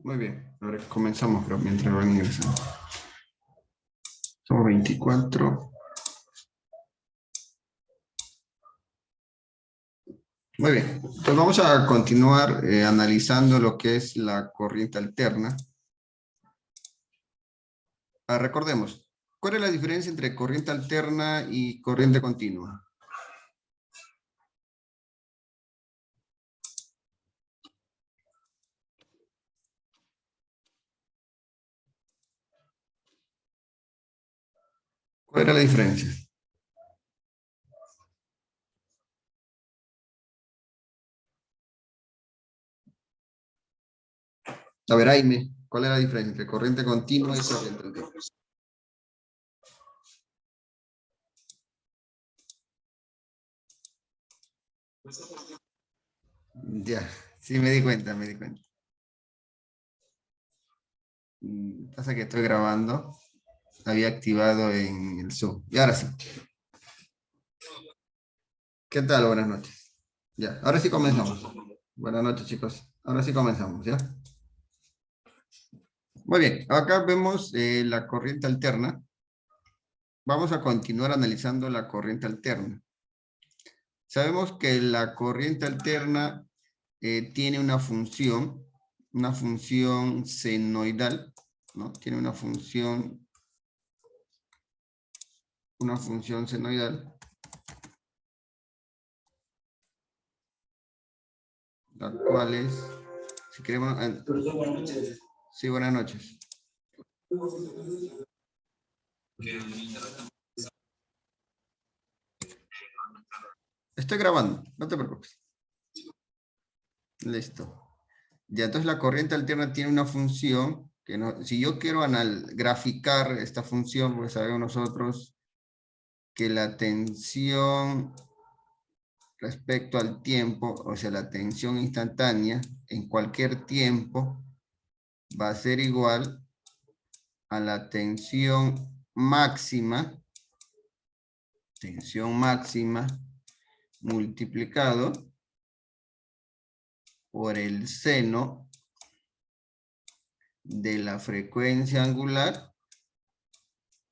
Muy bien. Ahora comenzamos, pero mientras van ingresando. Somos 24. Muy bien. Entonces vamos a continuar analizando lo que es la corriente alterna. Recordemos, ¿cuál es la diferencia entre corriente alterna y corriente continua? ¿Cuál era la diferencia? A ver, Aime, ¿cuál es la diferencia entre corriente continua y corriente alterna? Ya, sí me di cuenta, me di cuenta. Pasa que estoy grabando. Había activado en el Zoom. Y ahora sí. ¿Qué tal? Buenas noches. Ya, ahora sí comenzamos. Buenas noches, chicos. Ahora sí comenzamos, ¿ya? Muy bien, acá vemos la corriente alterna. Vamos a continuar analizando la corriente alterna. Sabemos que la corriente alterna tiene una función senoidal, ¿no? Tiene una función senoidal, la cual es, si queremos... Sí, buenas noches. Estoy grabando, no te preocupes. Listo. Ya, entonces la corriente alterna tiene una función que no, si yo quiero graficar esta función, pues sabemos nosotros que la tensión respecto al tiempo, o sea, la tensión instantánea en cualquier tiempo va a ser igual a la tensión máxima multiplicado por el seno de la frecuencia angular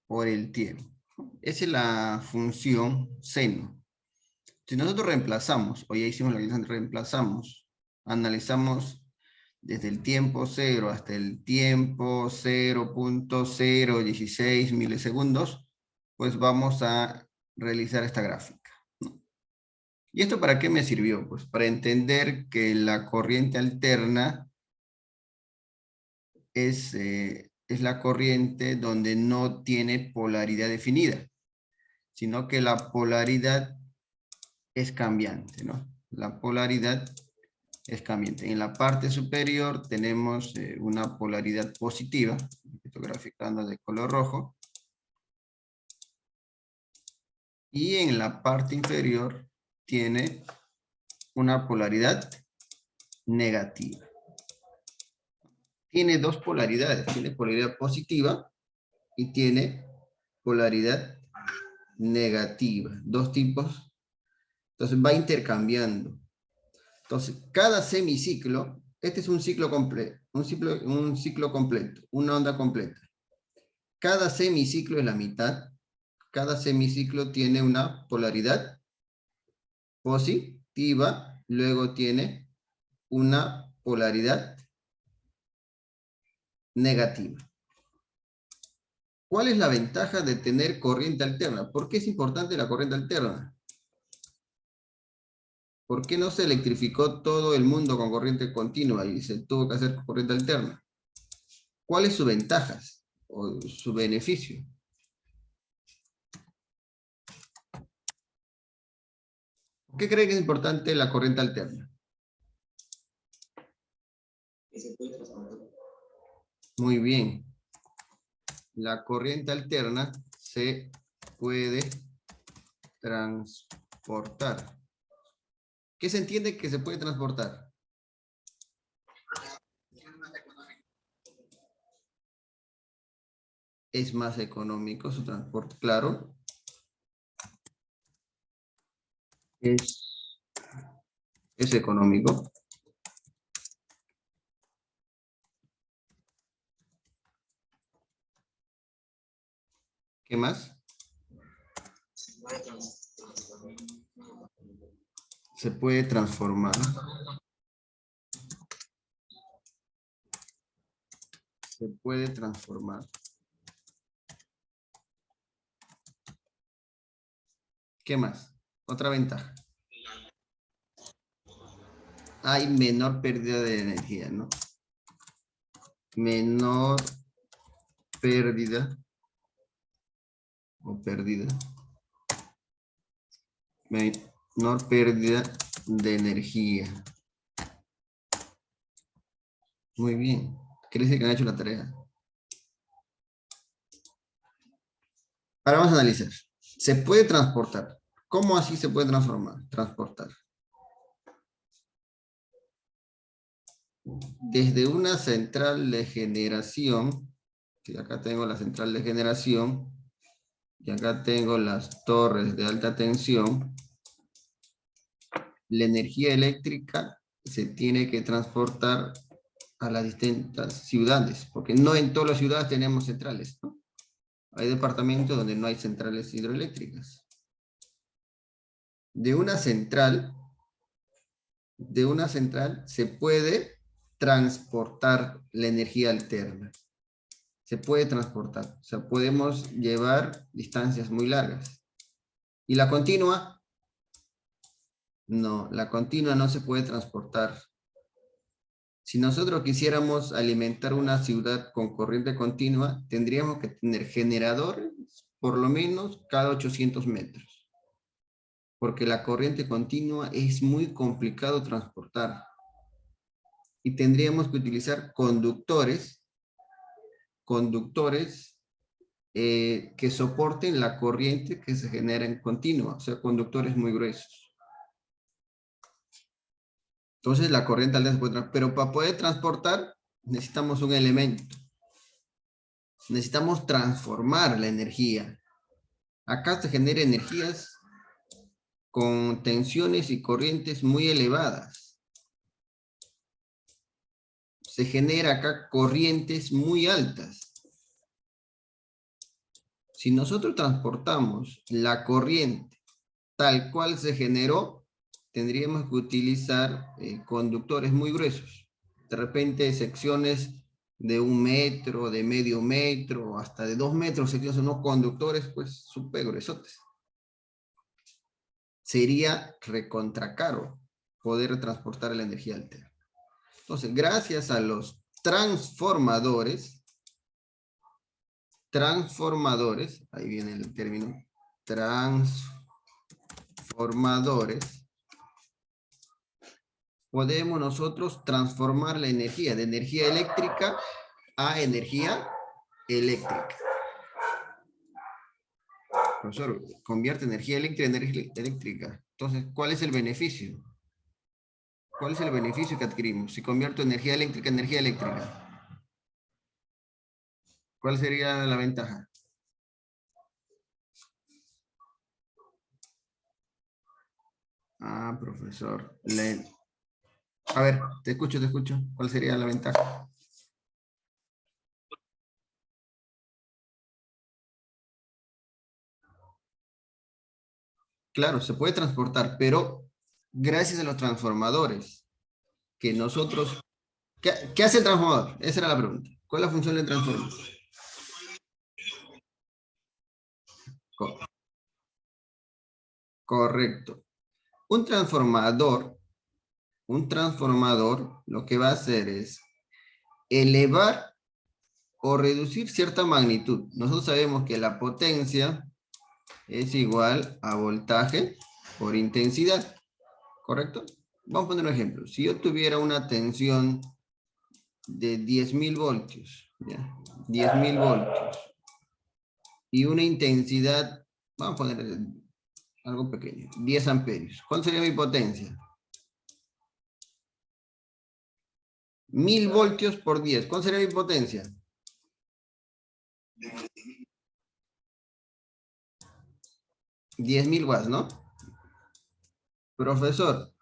por el tiempo. Esa es la función seno. Si nosotros reemplazamos, o ya hicimos la que reemplazamos, analizamos desde el tiempo 0 hasta el tiempo 0.016 milisegundos, pues vamos a realizar esta gráfica. ¿Y esto para qué me sirvió? Pues para entender que la corriente alterna es la corriente donde no tiene polaridad definida, sino que la polaridad es cambiante, ¿no? La polaridad es cambiante. En la parte superior tenemos una polaridad positiva, estoy graficando de color rojo, y en la parte inferior tiene una polaridad negativa. Tiene dos polaridades, tiene polaridad positiva y tiene polaridad negativa, dos tipos. Entonces va intercambiando. Entonces, cada semiciclo, este es un ciclo completo, un ciclo completo, una onda completa. Cada semiciclo es la mitad. Cada semiciclo tiene una polaridad positiva, luego tiene una polaridad negativa. ¿Cuál es la ventaja de tener corriente alterna? ¿Por qué es importante la corriente alterna? ¿Por qué no se electrificó todo el mundo con corriente continua y se tuvo que hacer corriente alterna? ¿Cuáles sus ventajas o su beneficio? ¿Por qué cree que es importante la corriente alterna? Muy bien. La corriente alterna se puede transportar. ¿Qué se entiende que se puede transportar? Es más económico su transporte, claro. Es económico. ¿Qué más? Se puede transformar. Se puede transformar. ¿Qué más? Otra ventaja. Hay menor pérdida de energía, ¿no? Menor pérdida o pérdida. Menor pérdida de energía. Muy bien. Quiere decir que han hecho la tarea. Ahora vamos a analizar. Se puede transportar. ¿Cómo así se puede transformar? Transportar. Desde una central de generación, que acá tengo la central de generación, y acá tengo las torres de alta tensión, la energía eléctrica se tiene que transportar a las distintas ciudades, porque no en todas las ciudades tenemos centrales, ¿no? Hay departamentos donde no hay centrales hidroeléctricas. De una central se puede transportar la energía alterna. Se puede transportar, o sea, podemos llevar distancias muy largas. ¿Y la continua? No, la continua no se puede transportar. Si nosotros quisiéramos alimentar una ciudad con corriente continua, tendríamos que tener generadores por lo menos cada 800 metros. Porque la corriente continua es muy complicado transportar. Y tendríamos que utilizar conductores que soporten la corriente que se genera en continua, o sea, conductores muy gruesos. Entonces la corriente alta se puede transportar, pero para poder transportar necesitamos un elemento. Necesitamos transformar la energía. Acá se generan energías con tensiones y corrientes muy elevadas. Se genera acá corrientes muy altas. Si nosotros transportamos la corriente tal cual se generó, tendríamos que utilizar conductores muy gruesos. De repente secciones de 1 metro, de medio metro, hasta de 2 metros, secciones, unos conductores pues súper gruesotes. Sería recontra caro poder transportar la energía alterna. Entonces, gracias a los transformadores, ahí viene el término, transformadores, podemos nosotros transformar la energía de energía eléctrica a energía eléctrica. Profesor, convierte energía eléctrica en energía eléctrica. Entonces, ¿cuál es el beneficio? ¿Cuál es el beneficio que adquirimos si convierto energía eléctrica en energía eléctrica? ¿Cuál sería la ventaja? Ah, profesor. A ver, te escucho. ¿Cuál sería la ventaja? Claro, se puede transportar, pero gracias a los transformadores, que nosotros... ¿Qué hace el transformador? Esa era la pregunta. ¿Cuál es la función del transformador? Co- Correcto. Un transformador lo que va a hacer es elevar o reducir cierta magnitud. Nosotros sabemos que la potencia es igual a voltaje por intensidad, ¿correcto? Vamos a poner un ejemplo. Si yo tuviera una tensión de 10.000 voltios, ¿ya? 10.000 voltios, y una intensidad, vamos a poner algo pequeño, 10 amperios. ¿Cuál sería mi potencia? 1000 voltios por 10. ¿Cuál sería mi potencia? 10.000 watts, ¿no? Profesor,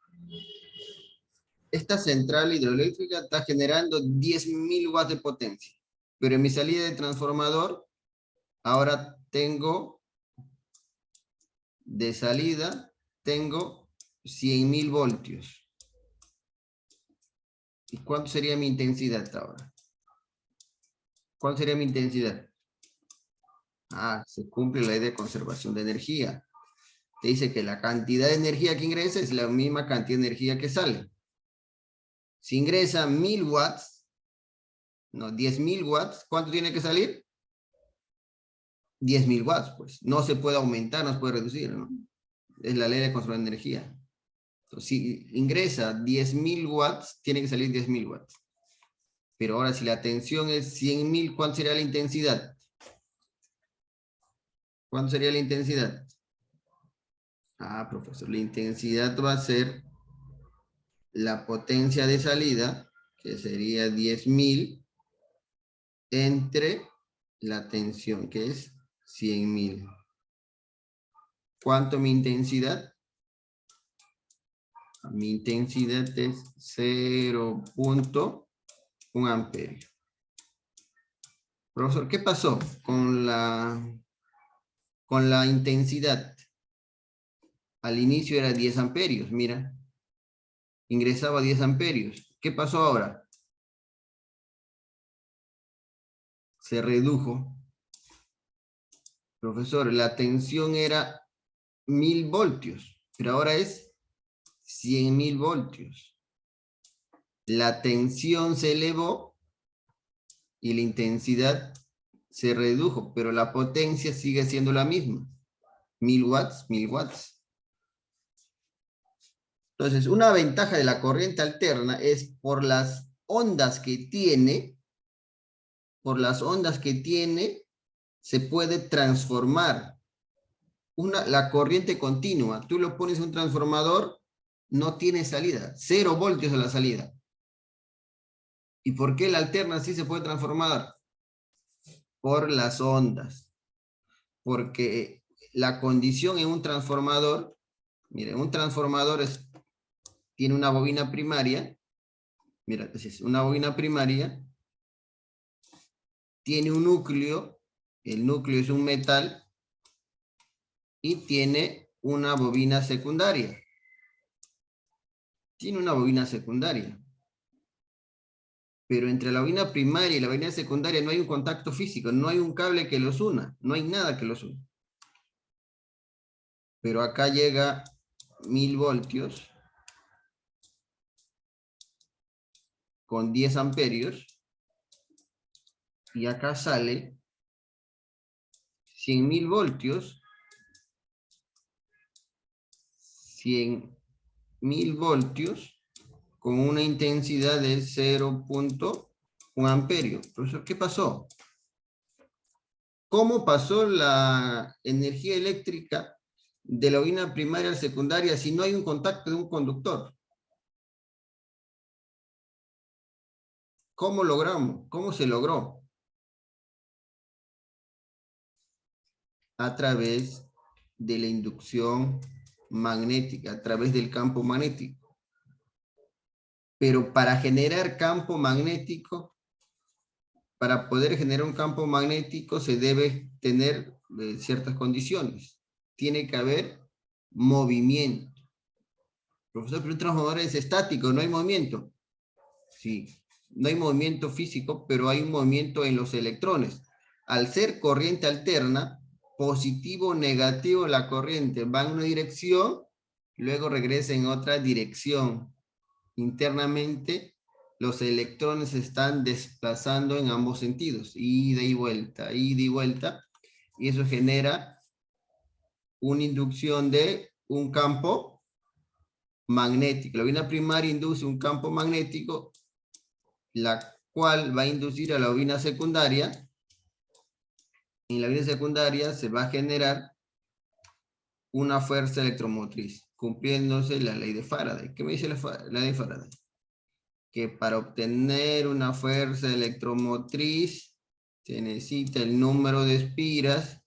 esta central hidroeléctrica está generando 10.000 watts de potencia, pero en mi salida de transformador, ahora tengo de salida, tengo 100.000 voltios. ¿Y cuánto sería mi intensidad ahora? ¿Cuál sería mi intensidad? Ah, se cumple la ley de conservación de energía. Te dice que la cantidad de energía que ingresa es la misma cantidad de energía que sale. Si ingresa 1000 watts, no, 10.000 watts, ¿cuánto tiene que salir? 10.000 watts, pues. No se puede aumentar, no se puede reducir, ¿no? Es la ley de conservación de energía. Entonces, si ingresa 10.000 watts, tiene que salir 10.000 watts. Pero ahora, si la tensión es 100.000, ¿cuánto sería la intensidad? ¿Cuánto sería la intensidad? Ah, profesor, la intensidad va a ser la potencia de salida, que sería 10.000, entre la tensión, que es 100.000. ¿Cuánto mi intensidad? Mi intensidad es 0.1 amperio. Profesor, ¿qué pasó con la intensidad? Al inicio era 10 amperios, mira. Ingresaba 10 amperios. ¿Qué pasó ahora? Se redujo. Profesor, la tensión era 1000 voltios, pero ahora es 100.000 voltios. La tensión se elevó y la intensidad se redujo, pero la potencia sigue siendo la misma. 1000 watts, 1000 watts. Entonces, una ventaja de la corriente alterna es por las ondas que tiene, se puede transformar. La corriente continua, tú lo pones en un transformador, no tiene salida, 0 voltios a la salida. ¿Y por qué la alterna sí se puede transformar? Por las ondas. Porque la condición en un transformador, miren, un transformador tiene una bobina primaria, mira, es una bobina primaria, tiene un núcleo, el núcleo es un metal, y tiene una bobina secundaria. Tiene una bobina secundaria. Pero entre la bobina primaria y la bobina secundaria no hay un contacto físico, no hay un cable que los una, no hay nada que los una. Pero acá llega 1000 voltios con 10 amperios y acá sale 100.000 voltios, 100.000 voltios con una intensidad de 0.1 amperio. Profesor, ¿qué pasó? ¿Cómo pasó la energía eléctrica de la bobina primaria a secundaria si no hay un contacto de un conductor? ¿Cómo logramos? ¿Cómo se logró? A través de la inducción magnética, a través del campo magnético. Pero para generar campo magnético, para poder generar un campo magnético se debe tener ciertas condiciones. Tiene que haber movimiento. Profesor, pero un transformador es estático, no hay movimiento. Sí, no hay movimiento físico, pero hay un movimiento en los electrones. Al ser corriente alterna, positivo o negativo la corriente va en una dirección, luego regresa en otra dirección. Internamente, los electrones se están desplazando en ambos sentidos, ida y vuelta, y eso genera una inducción de un campo magnético. La bobina primaria induce un campo magnético, la cual va a inducir a la bobina secundaria. En la bobina secundaria se va a generar una fuerza electromotriz, cumpliéndose la ley de Faraday. ¿Qué me dice la ley de Faraday? Que para obtener una fuerza electromotriz se necesita el número de espiras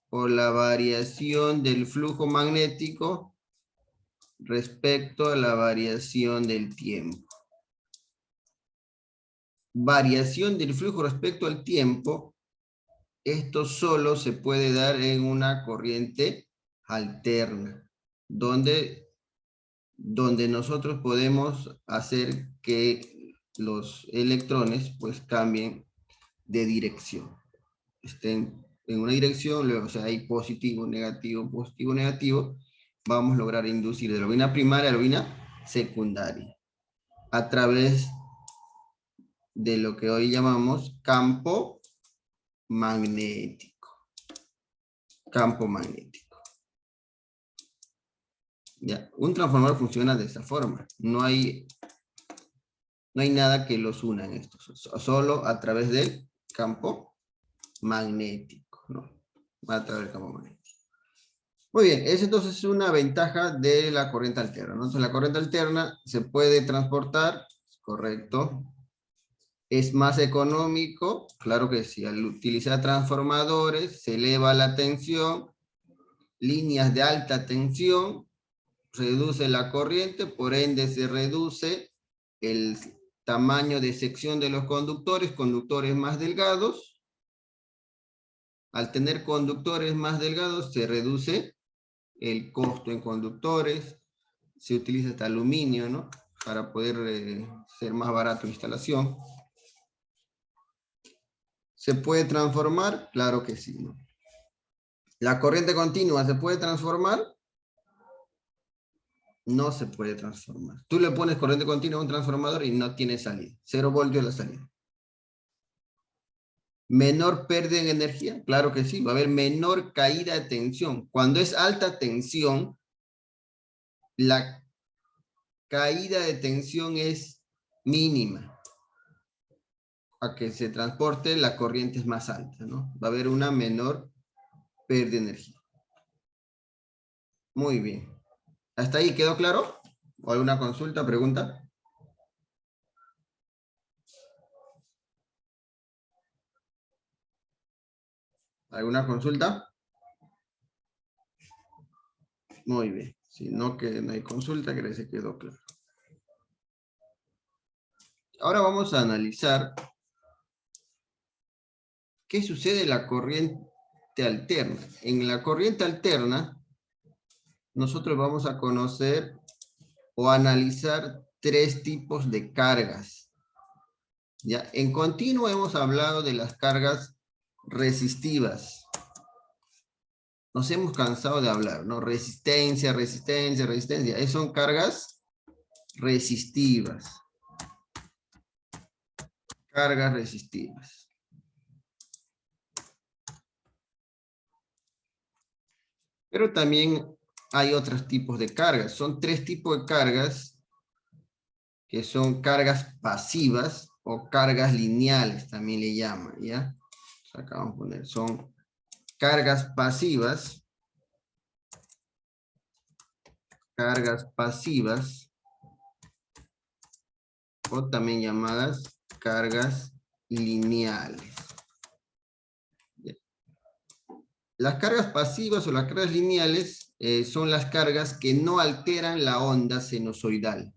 por la variación del flujo magnético respecto a la variación del tiempo. Variación del flujo respecto al tiempo esto solo se puede dar en una corriente alterna, donde nosotros podemos hacer que los electrones pues cambien de dirección. Estén en una dirección, luego o sea, hay positivo, negativo, vamos a lograr inducir de la bobina primaria a la bobina secundaria a través de lo que hoy llamamos campo magnético. Campo magnético. ¿Ya? Un transformador funciona de esta forma. No hay nada que los una en esto. Solo a través del campo magnético, ¿no? A través del campo magnético. Muy bien, esa entonces es una ventaja de la corriente alterna, ¿no? Entonces la corriente alterna se puede transportar, correcto. Es más económico, claro que sí. Al utilizar transformadores se eleva la tensión, líneas de alta tensión, reduce la corriente, por ende se reduce el tamaño de sección de los conductores más delgados. Al tener conductores más delgados se reduce el costo en conductores, se utiliza este aluminio, ¿no? Para poder ser más barato la instalación. ¿Se puede transformar? Claro que sí, ¿no? ¿La corriente continua se puede transformar? No se puede transformar. Tú le pones corriente continua a un transformador y no tiene salida. 0 voltios la salida. ¿Menor pérdida en energía? Claro que sí. Va a haber menor caída de tensión. Cuando es alta tensión, la caída de tensión es mínima. A que se transporte, la corriente es más alta, ¿no? Va a haber una menor pérdida de energía. Muy bien. ¿Hasta ahí quedó claro? ¿O alguna consulta, pregunta? ¿Alguna consulta? Muy bien. Si no, que no hay consulta, creo que se quedó claro. Ahora vamos a analizar qué sucede en la corriente alterna. En la corriente alterna, nosotros vamos a conocer o analizar 3 tipos de cargas. ¿Ya? En continuo hemos hablado de las cargas resistivas. Nos hemos cansado de hablar, ¿no? Resistencia. Esas son cargas resistivas. Cargas resistivas. Pero también hay otros tipos de cargas. Son 3 tipos de cargas que son cargas pasivas o cargas lineales, también le llaman, ¿ya? Acá vamos a poner, son cargas pasivas, o también llamadas cargas lineales. Las cargas pasivas o las cargas lineales son las cargas que no alteran la onda sinusoidal.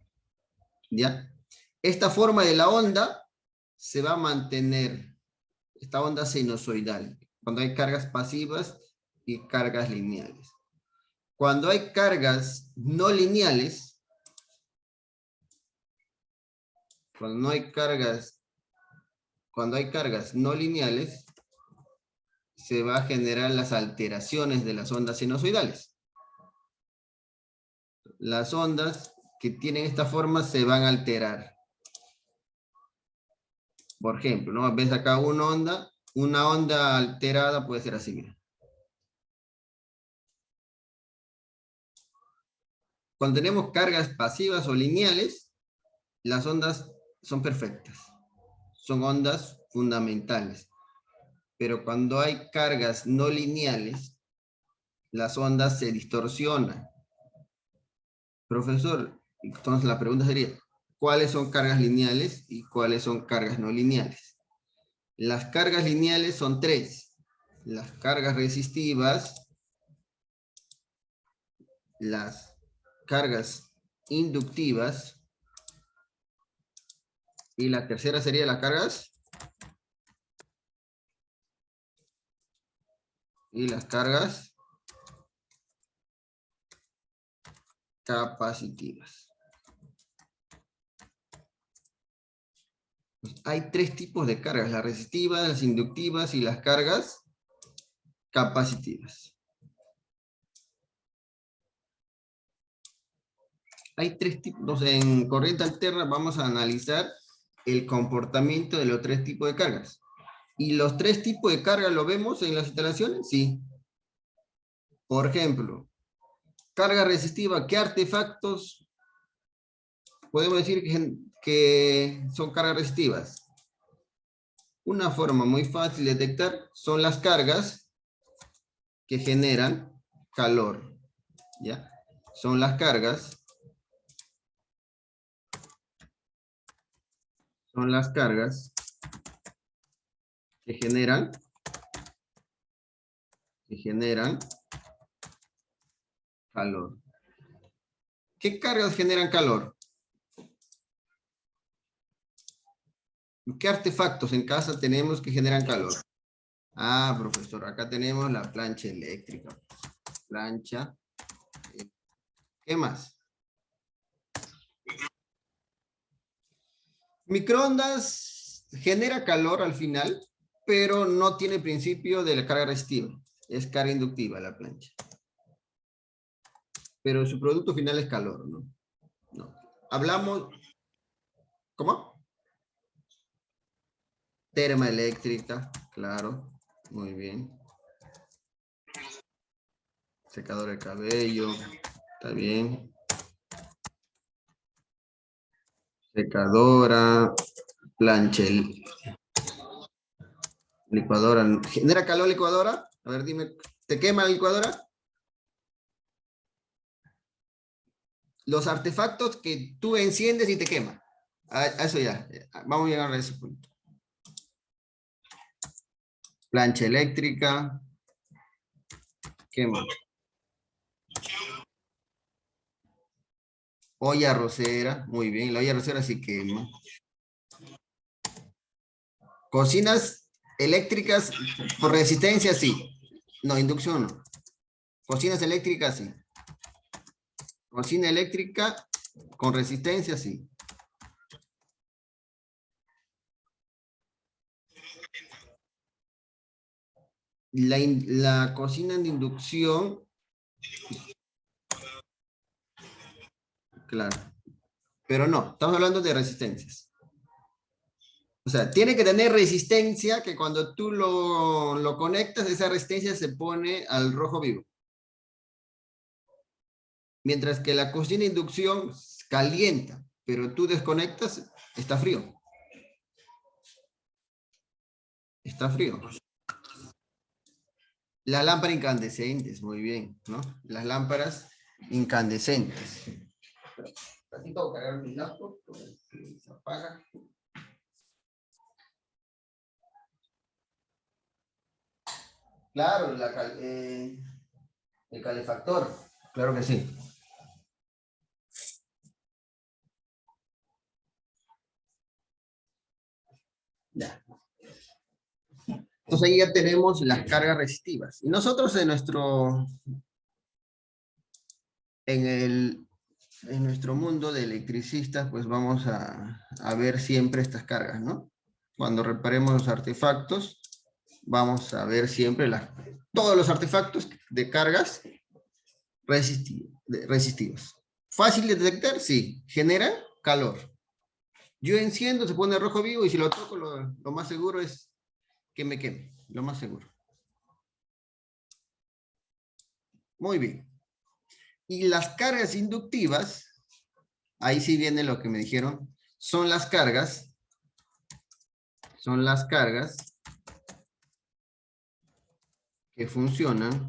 ¿Ya? Esta forma de la onda se va a mantener, esta onda sinusoidal, cuando hay cargas pasivas y cargas lineales. Cuando hay cargas no lineales, cuando hay cargas no lineales, se va a generar las alteraciones de las ondas sinusoidales. Las ondas que tienen esta forma se van a alterar. Por ejemplo, ¿no? Ves acá una onda alterada puede ser así, mira. Cuando tenemos cargas pasivas o lineales, las ondas son perfectas. Son ondas fundamentales. Pero cuando hay cargas no lineales, las ondas se distorsionan. Profesor, entonces la pregunta sería, ¿cuáles son cargas lineales y cuáles son cargas no lineales? Las cargas lineales son 3. Las cargas resistivas, las cargas inductivas, y la tercera sería las cargas y las cargas capacitivas. Hay tres tipos de cargas, las resistivas, las inductivas y las cargas capacitivas. Hay tres tipos, en corriente alterna vamos a analizar el comportamiento de los tres tipos de cargas. ¿Y los tres tipos de cargas lo vemos en las instalaciones? Sí. Por ejemplo, carga resistiva, ¿qué artefactos podemos decir que son cargas resistivas? Una forma muy fácil de detectar son las cargas que generan calor, ¿ya? Son las cargas que generan calor. ¿Qué cargas generan calor? ¿Qué artefactos en casa tenemos que generan calor? Ah, profesor, acá tenemos la plancha eléctrica. Plancha. ¿Qué más? Microondas genera calor al final, pero no tiene principio de la carga resistiva. Es carga inductiva la plancha. Pero su producto final es calor, ¿no? No. Hablamos... ¿Cómo? Termoeléctrica, claro. Muy bien. Secador de cabello. Está bien. Secadora. Plancha. Licuadora. ¿Genera calor licuadora? A ver, dime. ¿Te quema la licuadora? Los artefactos que tú enciendes y te quema. A eso ya. Vamos a llegar a ese punto. Plancha eléctrica. Quema. Olla arrocera. Muy bien. La olla arrocera sí quema. Cocinas eléctricas por resistencia, sí. No, inducción no. Cocinas eléctricas, sí. Cocina eléctrica con resistencia, sí. La cocina de inducción, claro. Pero no, estamos hablando de resistencias. O sea, tiene que tener resistencia que cuando tú lo conectas, esa resistencia se pone al rojo vivo. Mientras que la cocina de inducción calienta, pero tú desconectas, está frío. Está frío. Las lámparas incandescentes, muy bien, ¿no? Las lámparas incandescentes. Ratito cargar mi laptop, se apaga. Claro, el calefactor, claro que sí. Ya. Entonces ahí ya tenemos las cargas resistivas. Y nosotros en nuestro mundo de electricistas, pues vamos a ver siempre estas cargas, ¿no? Cuando reparemos los artefactos, vamos a ver siempre todos los artefactos de cargas resistivas. ¿Fácil de detectar? Sí. ¿Genera? Calor. Yo enciendo, se pone rojo vivo y si lo toco, lo más seguro es que me queme. Lo más seguro. Muy bien. Y las cargas inductivas, ahí sí viene lo que me dijeron, son las cargas que funcionan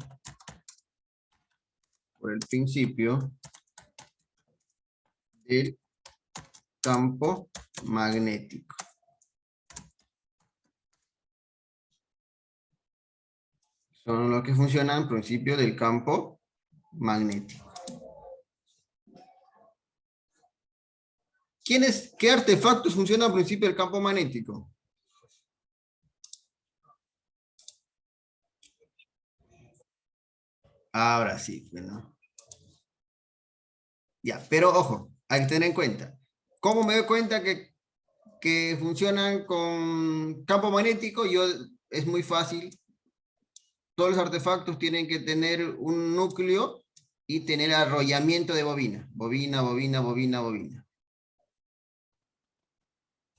por el principio del campo magnético. Son los que funcionan por el principio del campo magnético. ¿Qué artefactos funcionan al principio del campo magnético? Ahora sí, bueno. Ya, pero ojo, hay que tener en cuenta. ¿Cómo me doy cuenta que funcionan con campo magnético? Es muy fácil. Todos los artefactos tienen que tener un núcleo y tener arrollamiento de bobina. Bobina, bobina, bobina, bobina.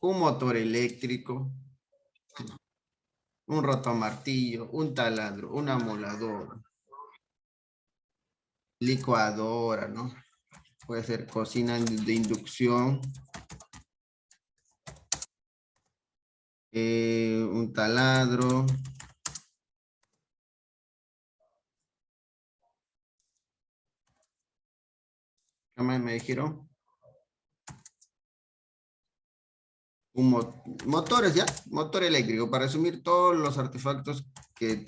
Un motor eléctrico, un rotomartillo, un taladro, un amolador, licuadora, ¿no? Puede ser cocina de inducción, un taladro. ¿Qué más me dijeron? Motores, ¿ya? Motor eléctrico, para resumir todos los artefactos que,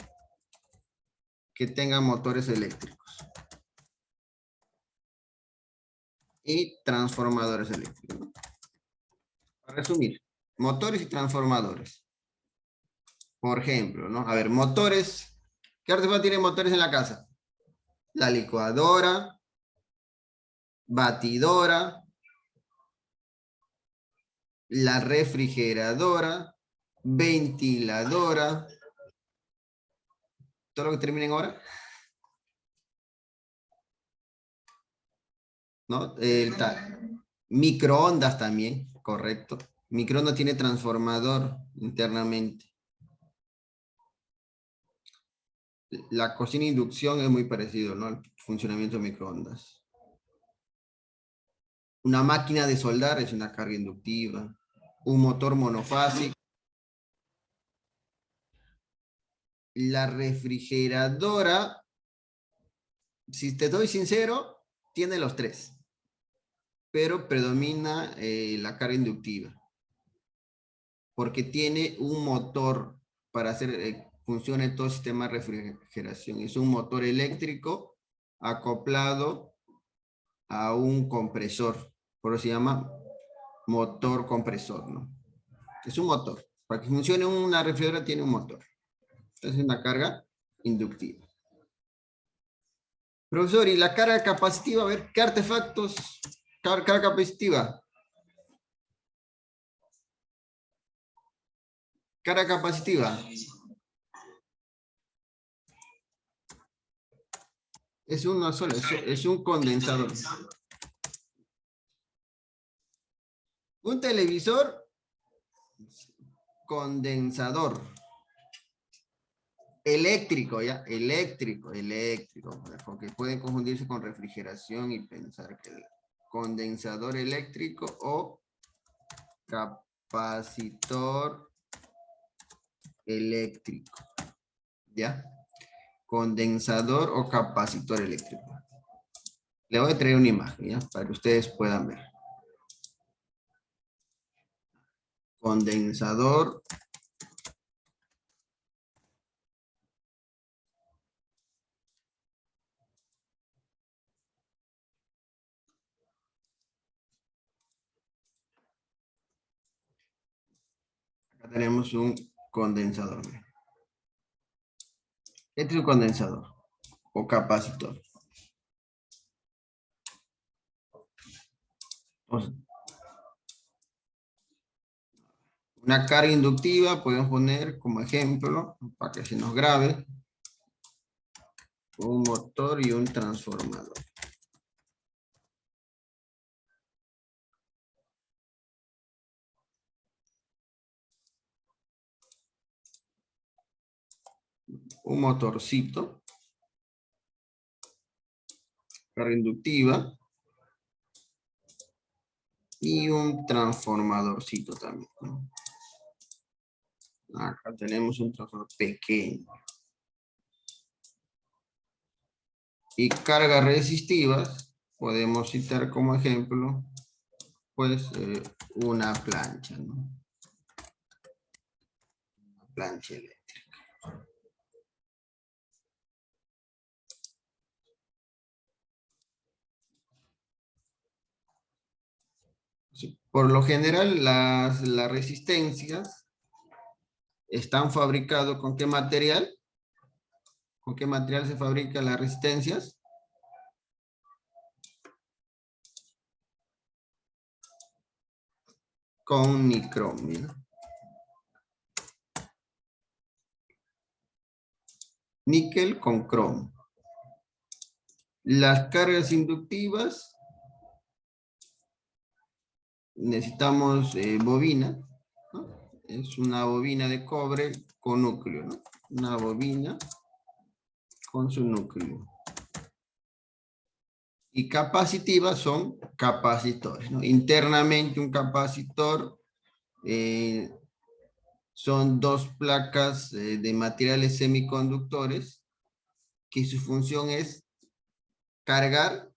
que tengan motores eléctricos. Y transformadores eléctricos, ¿no? Para resumir, motores y transformadores. Por ejemplo, ¿no? A ver, motores. ¿Qué artefacto tiene motores en la casa? La licuadora, batidora, la refrigeradora, ventiladora, todo lo que termine en hora, ¿no? Microondas también, correcto. Microondas tiene transformador internamente. La cocina de inducción es muy parecido, ¿no? Al funcionamiento de microondas. Una máquina de soldar es una carga inductiva. Un motor monofásico. La refrigeradora, si te doy sincero, tiene los tres, pero predomina la carga inductiva, porque tiene un motor para hacer funcione todo el sistema de refrigeración. Es un motor eléctrico acoplado a un compresor, por eso se llama motor compresor, ¿no? Es un motor. Para que funcione una refrigeradora tiene un motor. Entonces es una carga inductiva. Profesor, ¿y la carga capacitiva? A ver, ¿qué artefactos? Carga capacitiva. Carga capacitiva. Es una sola, es un condensador. Un televisor, condensador. Eléctrico, ¿ya? Eléctrico, porque pueden confundirse con refrigeración y pensar que el condensador eléctrico o capacitor eléctrico, ¿ya? Condensador o capacitor eléctrico. Le voy a traer una imagen, ¿ya? Para que ustedes puedan ver. Condensador. Acá tenemos un condensador. Este es un condensador o capacitor. Entonces, una carga inductiva podemos poner como ejemplo, para que se nos grabe, un motor y un transformador. Un motorcito, carga inductiva, y un transformadorcito también, ¿no? Acá tenemos un transformador pequeño. Y cargas resistivas, podemos citar como ejemplo, pues, una plancha, ¿no? Una plancha eléctrica. Sí. Por lo general, las resistencias están fabricadas ¿con qué material? ¿Con qué material se fabrican las resistencias? Con nicromio. Níquel con cromo. Las cargas inductivas, necesitamos bobina, ¿no? Es una bobina de cobre con núcleo, ¿no? Una bobina con su núcleo. Y capacitivas son capacitores, ¿no? Internamente un capacitor son dos placas de materiales semiconductores que su función es cargar,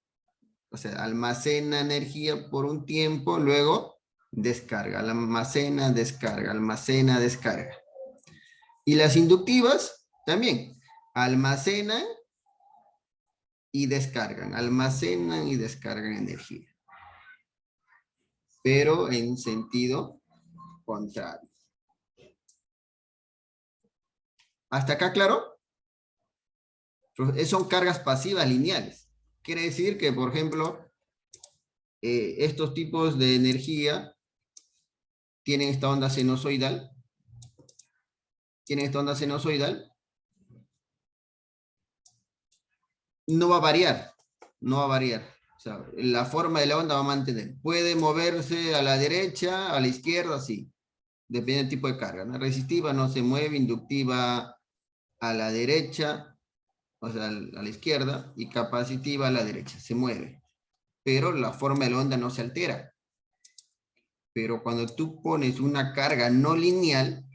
o sea, almacena energía por un tiempo, luego descarga, almacena, descarga, almacena, descarga. Y las inductivas también almacenan y descargan, almacenan y descargan energía, pero en sentido contrario. ¿Hasta acá claro? Son cargas pasivas lineales. Quiere decir que, por ejemplo, estos tipos de energía tienen esta onda sinusoidal. Tienen esta onda sinusoidal. No va a variar. No va a variar. O sea, la forma de la onda va a mantener. Puede moverse a la derecha, a la izquierda, sí. Depende del tipo de carga, ¿no? Resistiva no se mueve, inductiva a la derecha, o sea, a la izquierda, y capacitiva a la derecha, se mueve. Pero la forma de la onda no se altera. Pero cuando tú pones una carga no lineal,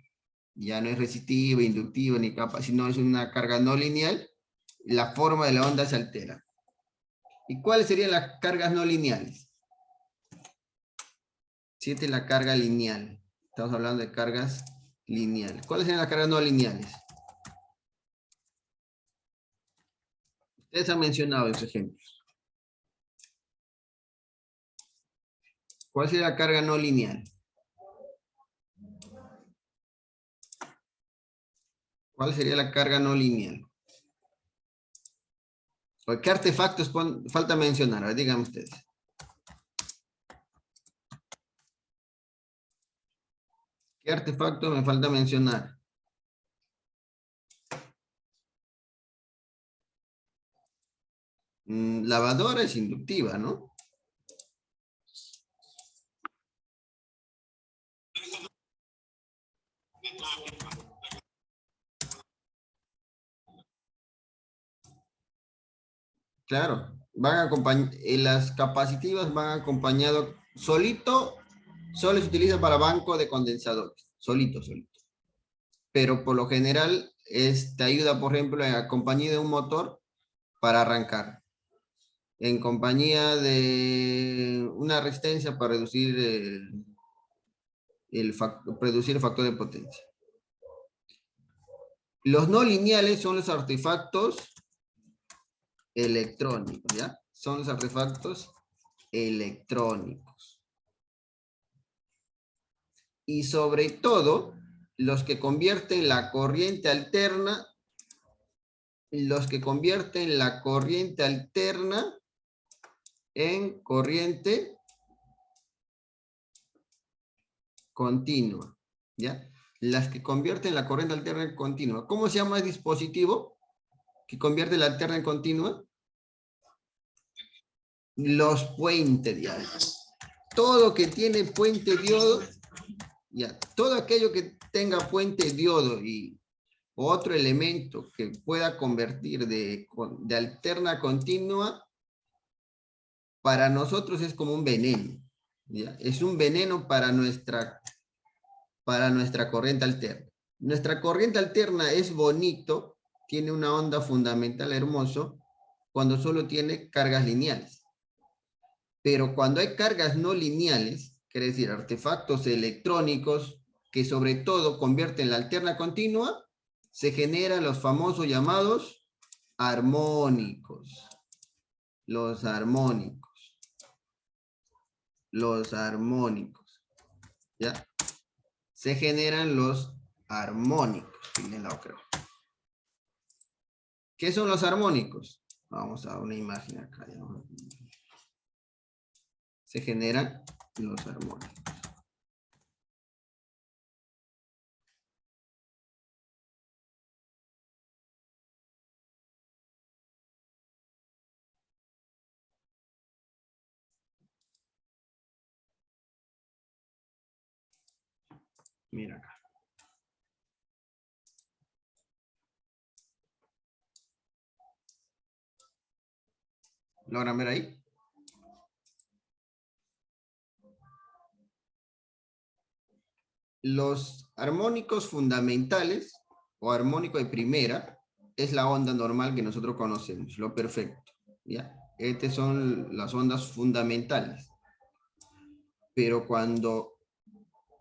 ya no es resistiva, inductiva, ni capacitiva, sino es una carga no lineal, la forma de la onda se altera. ¿Y cuáles serían las cargas no lineales? Siete la carga lineal. Estamos hablando de cargas lineales. ¿Cuáles serían las cargas no lineales? Ustedes han mencionado esos ejemplos. ¿Cuál sería la carga no lineal? ¿Cuál sería la carga no lineal? ¿Qué artefactos falta mencionar? A ver, díganme ustedes. ¿Qué artefacto me falta mencionar? Lavadora es inductiva, ¿no? Claro, las capacitivas van acompañado solito, solo se utiliza para banco de condensadores, solito. Pero por lo general, te ayuda, por ejemplo, en compañía de un motor para arrancar. En compañía de una resistencia para reducir reducir el factor de potencia. Los no lineales son los artefactos electrónicos, ¿ya? Son los artefactos electrónicos. Y sobre todo, los que convierten la corriente alterna, en corriente continua, ¿ya? Las que convierten la corriente alterna en continua. ¿Cómo se llama el dispositivo que convierte la alterna en continua? Los puentes diodos. Todo que tiene puente diodo, ya, todo aquello que tenga puente diodo y otro elemento que pueda convertir de alterna a continua, para nosotros es como un veneno, ¿ya? Es un veneno para nuestra corriente alterna. Nuestra corriente alterna es bonito, tiene una onda fundamental hermoso, cuando solo tiene cargas lineales. Pero cuando hay cargas no lineales, quiere decir artefactos electrónicos que sobre todo convierten la alterna continua, se generan los famosos llamados armónicos. Los armónicos. ¿Ya? Se generan los armónicos. Tiene la creo. ¿Qué son los armónicos? Vamos a una imagen acá. Se generan los armónicos. Mira acá. ¿Logran ver ahí? Los armónicos fundamentales o armónico de primera es la onda normal que nosotros conocemos, lo perfecto. ¿Ya? Estas son las ondas fundamentales. Pero cuando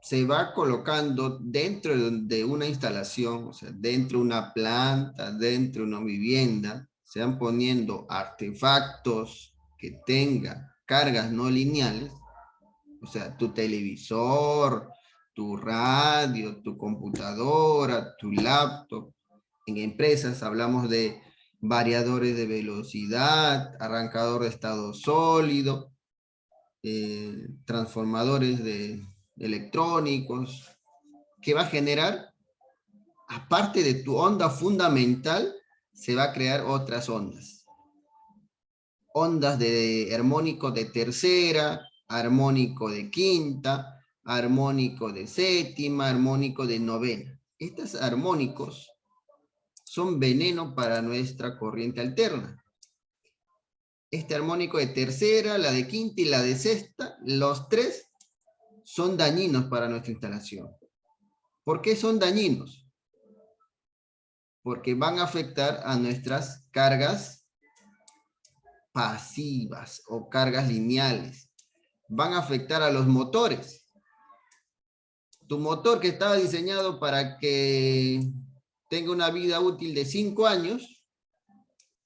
se va colocando dentro de una instalación, o sea, dentro de una planta, dentro de una vivienda, se van poniendo artefactos que tengan cargas no lineales, o sea, tu televisor, tu radio, tu computadora, tu laptop. En empresas hablamos de variadores de velocidad, arrancador de estado sólido, transformadores electrónicos, que va a generar, aparte de tu onda fundamental, se va a crear otras ondas. Ondas de armónico de tercera, armónico de quinta, armónico de séptima, armónico de novena. Estos armónicos son veneno para nuestra corriente alterna. Este armónico de tercera, la de quinta y la de sexta, los tres son dañinos para nuestra instalación. ¿Por qué son dañinos? Porque van a afectar a nuestras cargas pasivas o cargas lineales. Van a afectar a los motores. Tu motor que estaba diseñado para que tenga una vida útil de 5 años,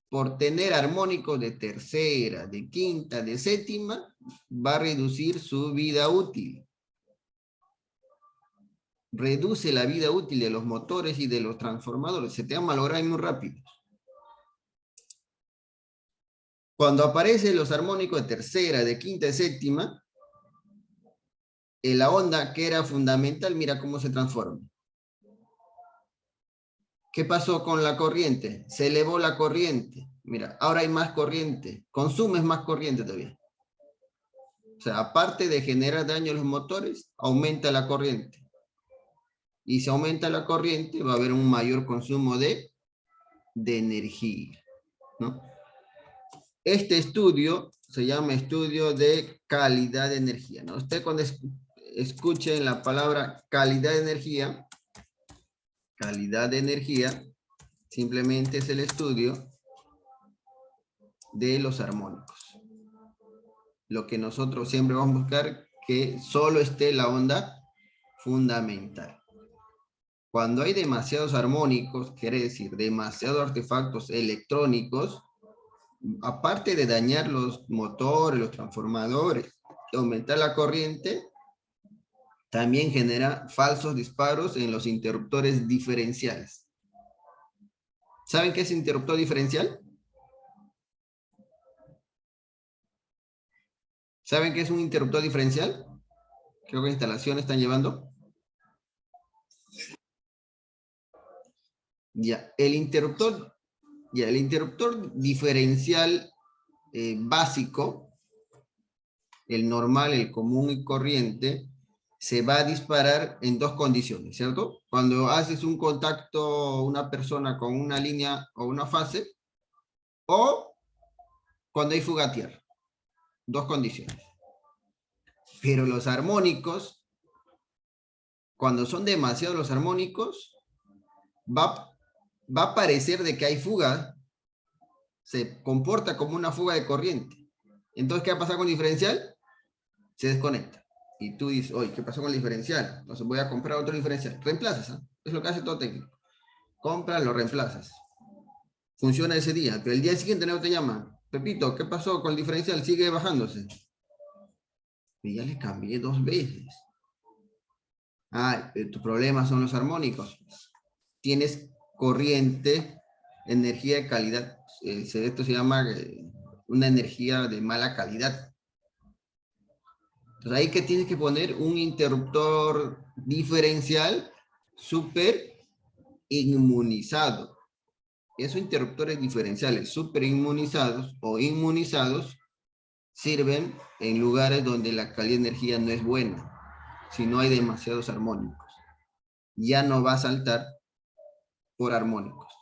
por tener armónicos de tercera, de quinta, de séptima, va a reducir su vida útil. Reduce la vida útil de los motores y de los transformadores. Se te van a malograr muy rápido. Cuando aparecen los armónicos de tercera, de quinta, de séptima, la onda que era fundamental, mira cómo se transforma. ¿Qué pasó con la corriente? Se elevó la corriente. Mira, ahora hay más corriente. Consumes más corriente todavía. O sea, aparte de generar daño a los motores, aumenta la corriente. Y si aumenta la corriente, va a haber un mayor consumo de energía, ¿no? Este estudio se llama estudio de calidad de energía, ¿no? Usted cuando escuche la palabra calidad de energía, simplemente es el estudio de los armónicos. Lo que nosotros siempre vamos a buscar, que solo esté la onda fundamental. Cuando hay demasiados armónicos, quiere decir demasiados artefactos electrónicos, aparte de dañar los motores, los transformadores, aumentar la corriente, también genera falsos disparos en los interruptores diferenciales. ¿Saben qué es interruptor diferencial? ¿Saben qué es un interruptor diferencial? Creo que instalación están llevando. Ya, el interruptor diferencial básico, el normal, el común y corriente, se va a disparar en dos condiciones, ¿cierto? Cuando haces un contacto, una persona con una línea o una fase, o cuando hay fuga a tierra. Dos condiciones. Pero los armónicos, cuando son demasiados los armónicos, va a parecer de que hay fuga, se comporta como una fuga de corriente. Entonces, ¿qué va a pasar con el diferencial? Se desconecta. Y tú dices, oye, ¿qué pasó con el diferencial? Entonces voy a comprar otro diferencial. Reemplazas, ¿eh? Es lo que hace todo técnico. Compras, lo reemplazas. Funciona ese día, pero el día siguiente no te llama. Pepito, ¿qué pasó con el diferencial? Sigue bajándose. Y ya le cambié 2 veces. Ah, tu problema son los armónicos. Tienes corriente energía de calidad. Esto se llama una energía de mala calidad. Entonces ahí que tienes que poner un interruptor diferencial súper inmunizado. Esos interruptores diferenciales súper inmunizados o inmunizados sirven en lugares donde la calidad de energía no es buena, si no hay demasiados armónicos. Ya no va a saltar por armónicos,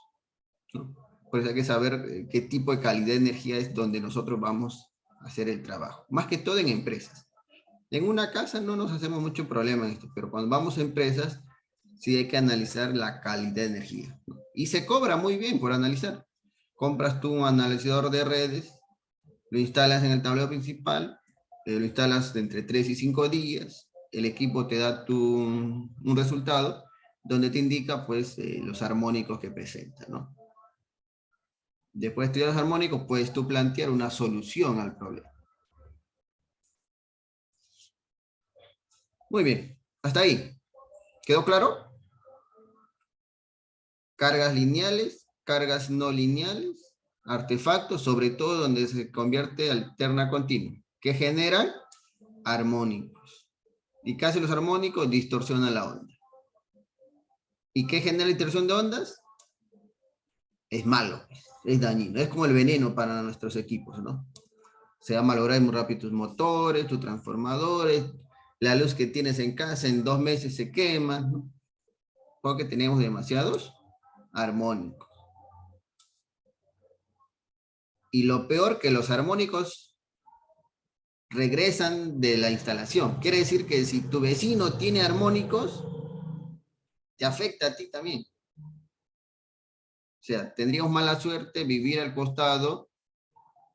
¿no? Por eso hay que saber qué tipo de calidad de energía es donde nosotros vamos a hacer el trabajo. Más que todo en empresas. En una casa no nos hacemos mucho problema en esto, pero cuando vamos a empresas, sí hay que analizar la calidad de energía, ¿no? Y se cobra muy bien por analizar. Compras tú un analizador de redes, lo instalas en el tablero principal, lo instalas de entre 3 y 5 días, el equipo te da un resultado donde te indica pues los armónicos que presenta, ¿no? Después de estudiar los armónicos, puedes tú plantear una solución al problema. Muy bien, hasta ahí. ¿Quedó claro? Cargas lineales, cargas no lineales, artefactos, sobre todo donde se convierte alterna continua, que generan armónicos. ¿Y qué hacen los armónicos? Distorsionan la onda. ¿Y qué genera la distorsión de ondas? Es malo, es dañino, es como el veneno para nuestros equipos, ¿no? Se va a malograr muy rápido tus motores, tus transformadores, la luz que tienes en casa en 2 meses se quema, ¿no? Porque tenemos demasiados armónicos. Y lo peor que los armónicos regresan de la instalación. Quiere decir que si tu vecino tiene armónicos, te afecta a ti también. O sea, tendríamos mala suerte vivir al costado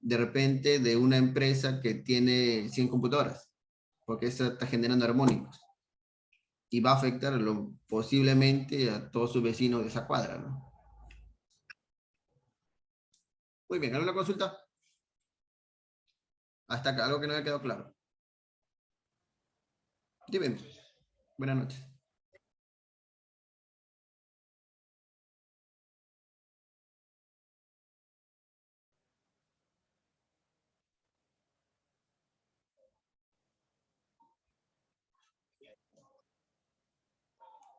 de repente de una empresa que tiene 100 computadoras, porque eso está generando armónicos. Y va a afectar posiblemente a todos sus vecinos de esa cuadra, ¿no? Muy bien, ¿alguna consulta? Hasta acá, algo que no me ha quedado claro. Dime. Buenas noches.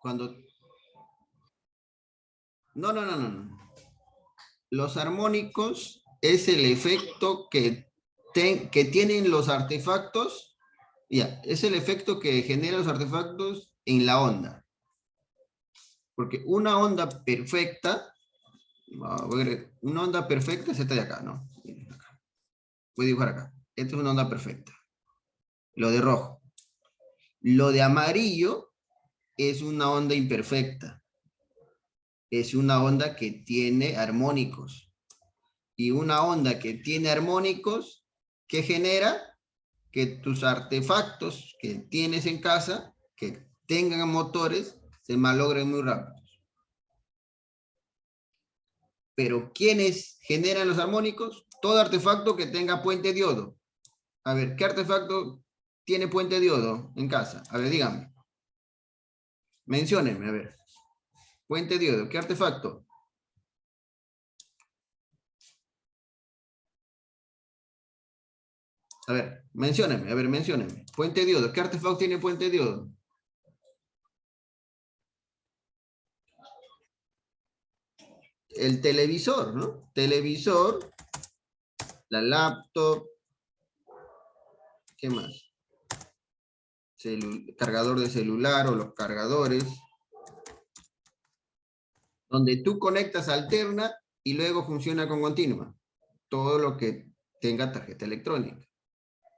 Cuando... No, no, no, no, no. Los armónicos es el efecto que tienen los artefactos, ya, es el efecto que generan los artefactos en la onda. Porque una onda perfecta, una onda perfecta es esta de acá, ¿no? Voy a dibujar acá. Esta es una onda perfecta. Lo de rojo. Lo de amarillo es una onda imperfecta. Es una onda que tiene armónicos. Y una onda que tiene armónicos, ¿qué genera? Que tus artefactos que tienes en casa, que tengan motores, se malogren muy rápido. Pero ¿quiénes generan los armónicos? Todo artefacto que tenga puente diodo. A ver, ¿qué artefacto tiene puente diodo en casa? A ver, díganme. Menciónenme, a ver. Puente diodo, ¿qué artefacto? A ver, menciónenme, a ver, menciónenme. Puente diodo, ¿qué artefacto tiene puente diodo? El televisor, ¿no? Televisor, la laptop, ¿qué más? Cargador de celular o los cargadores, donde tú conectas alterna y luego funciona con continua. Todo lo que tenga tarjeta electrónica.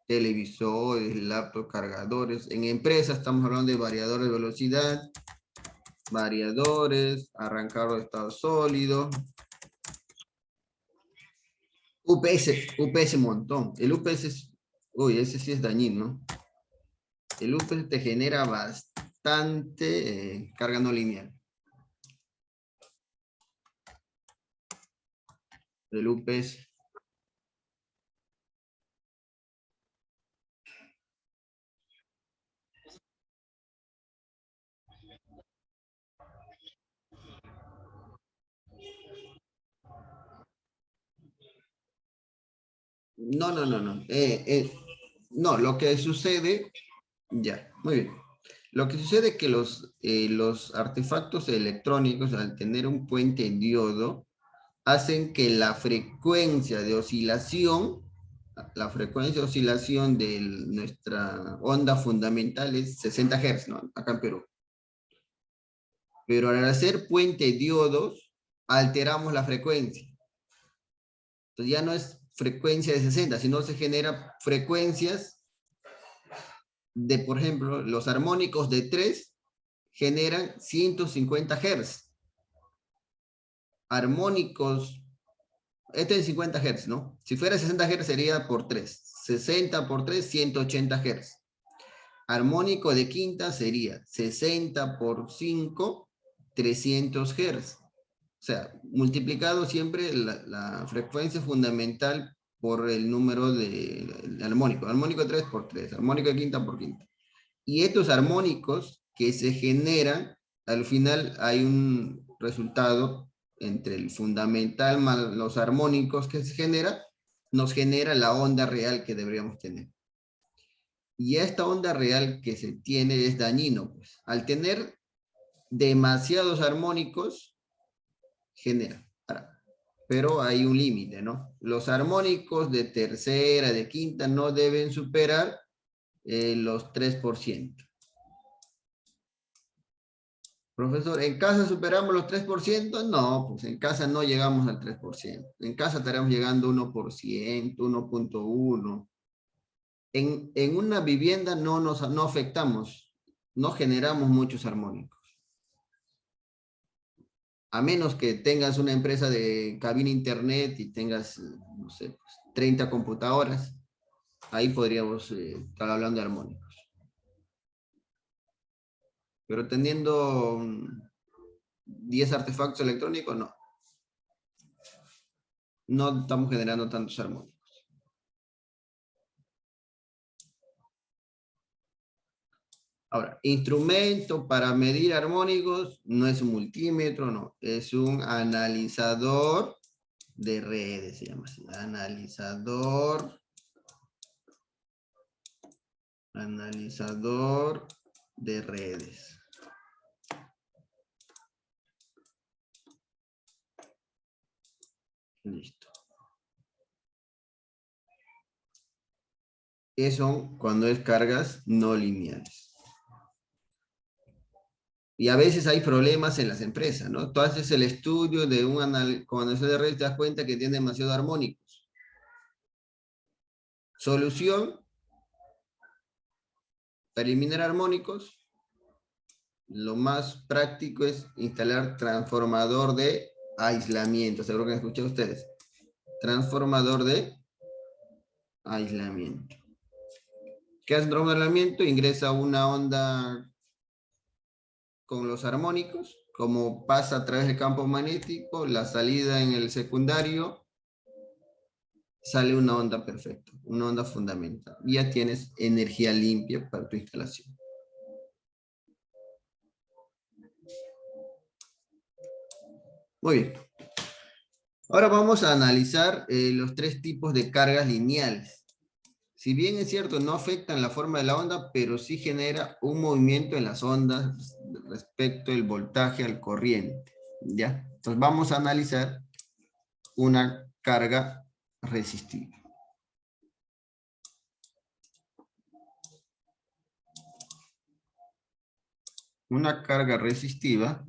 Televisores, laptop, cargadores. En empresas estamos hablando de variadores de velocidad, variadores, arrancador de estado sólido. UPS montón. El UPS es, uy, ese sí es dañino, ¿no? El UPS te genera bastante carga no lineal. El UPS. No, lo que sucede, ya, muy bien. Lo que sucede es que los artefactos electrónicos, al tener un puente diodo, hacen que la frecuencia de oscilación de nuestra onda fundamental es 60 Hz, ¿no? Acá en Perú. Pero al hacer puente diodos, alteramos la frecuencia. Entonces ya no es frecuencia de 60, sino se genera frecuencias de, por ejemplo, los armónicos de 3 generan 150 Hz. Armónicos, este es 50 Hz, ¿no? Si fuera 60 Hz sería por 3. 60 por 3, 180 Hz. Armónico de quinta sería 60 por 5, 300 Hz. O sea, multiplicado siempre la frecuencia fundamental por el número de armónico. Armónico 3 por 3, armónico de quinta por quinta. Y estos armónicos que se generan, al final hay un resultado entre el fundamental más los armónicos que se genera, nos genera la onda real que deberíamos tener. Y esta onda real que se tiene es dañino, pues. Al tener demasiados armónicos, genera. Pero hay un límite, ¿no? Los armónicos de tercera, de quinta, no deben superar los 3%. Profesor, ¿en casa superamos los 3%? No, pues en casa no llegamos al 3%. En casa estaremos llegando 1%, 1.1%. En una vivienda no afectamos, no generamos muchos armónicos. A menos que tengas una empresa de cabina internet y tengas, no sé, pues, 30 computadoras, ahí podríamos estar hablando de armónicos. Pero teniendo 10 artefactos electrónicos, no. No estamos generando tantos armónicos. Ahora, instrumento para medir armónicos no es un multímetro, no. Es un analizador de redes, se llama así. Analizador de redes. Listo. Eso cuando es cargas no lineales. Y a veces hay problemas en las empresas, ¿no? Tú haces el estudio de un analizador de redes y te das cuenta que tiene demasiados armónicos. Solución, para eliminar armónicos, lo más práctico es instalar transformador de aislamiento. Seguro que han escuchado ustedes. Transformador de aislamiento. ¿Qué hace un transformador de aislamiento? Ingresa una onda con los armónicos, como pasa a través del campo magnético, la salida en el secundario, sale una onda perfecta, una onda fundamental. Ya tienes energía limpia para tu instalación. Muy bien. Ahora vamos a analizar los 3 tipos de cargas lineales. Si bien es cierto, no afectan la forma de la onda, pero sí genera un movimiento en las ondas respecto al voltaje al corriente. ¿Ya? Entonces vamos a analizar una carga resistiva. Una carga resistiva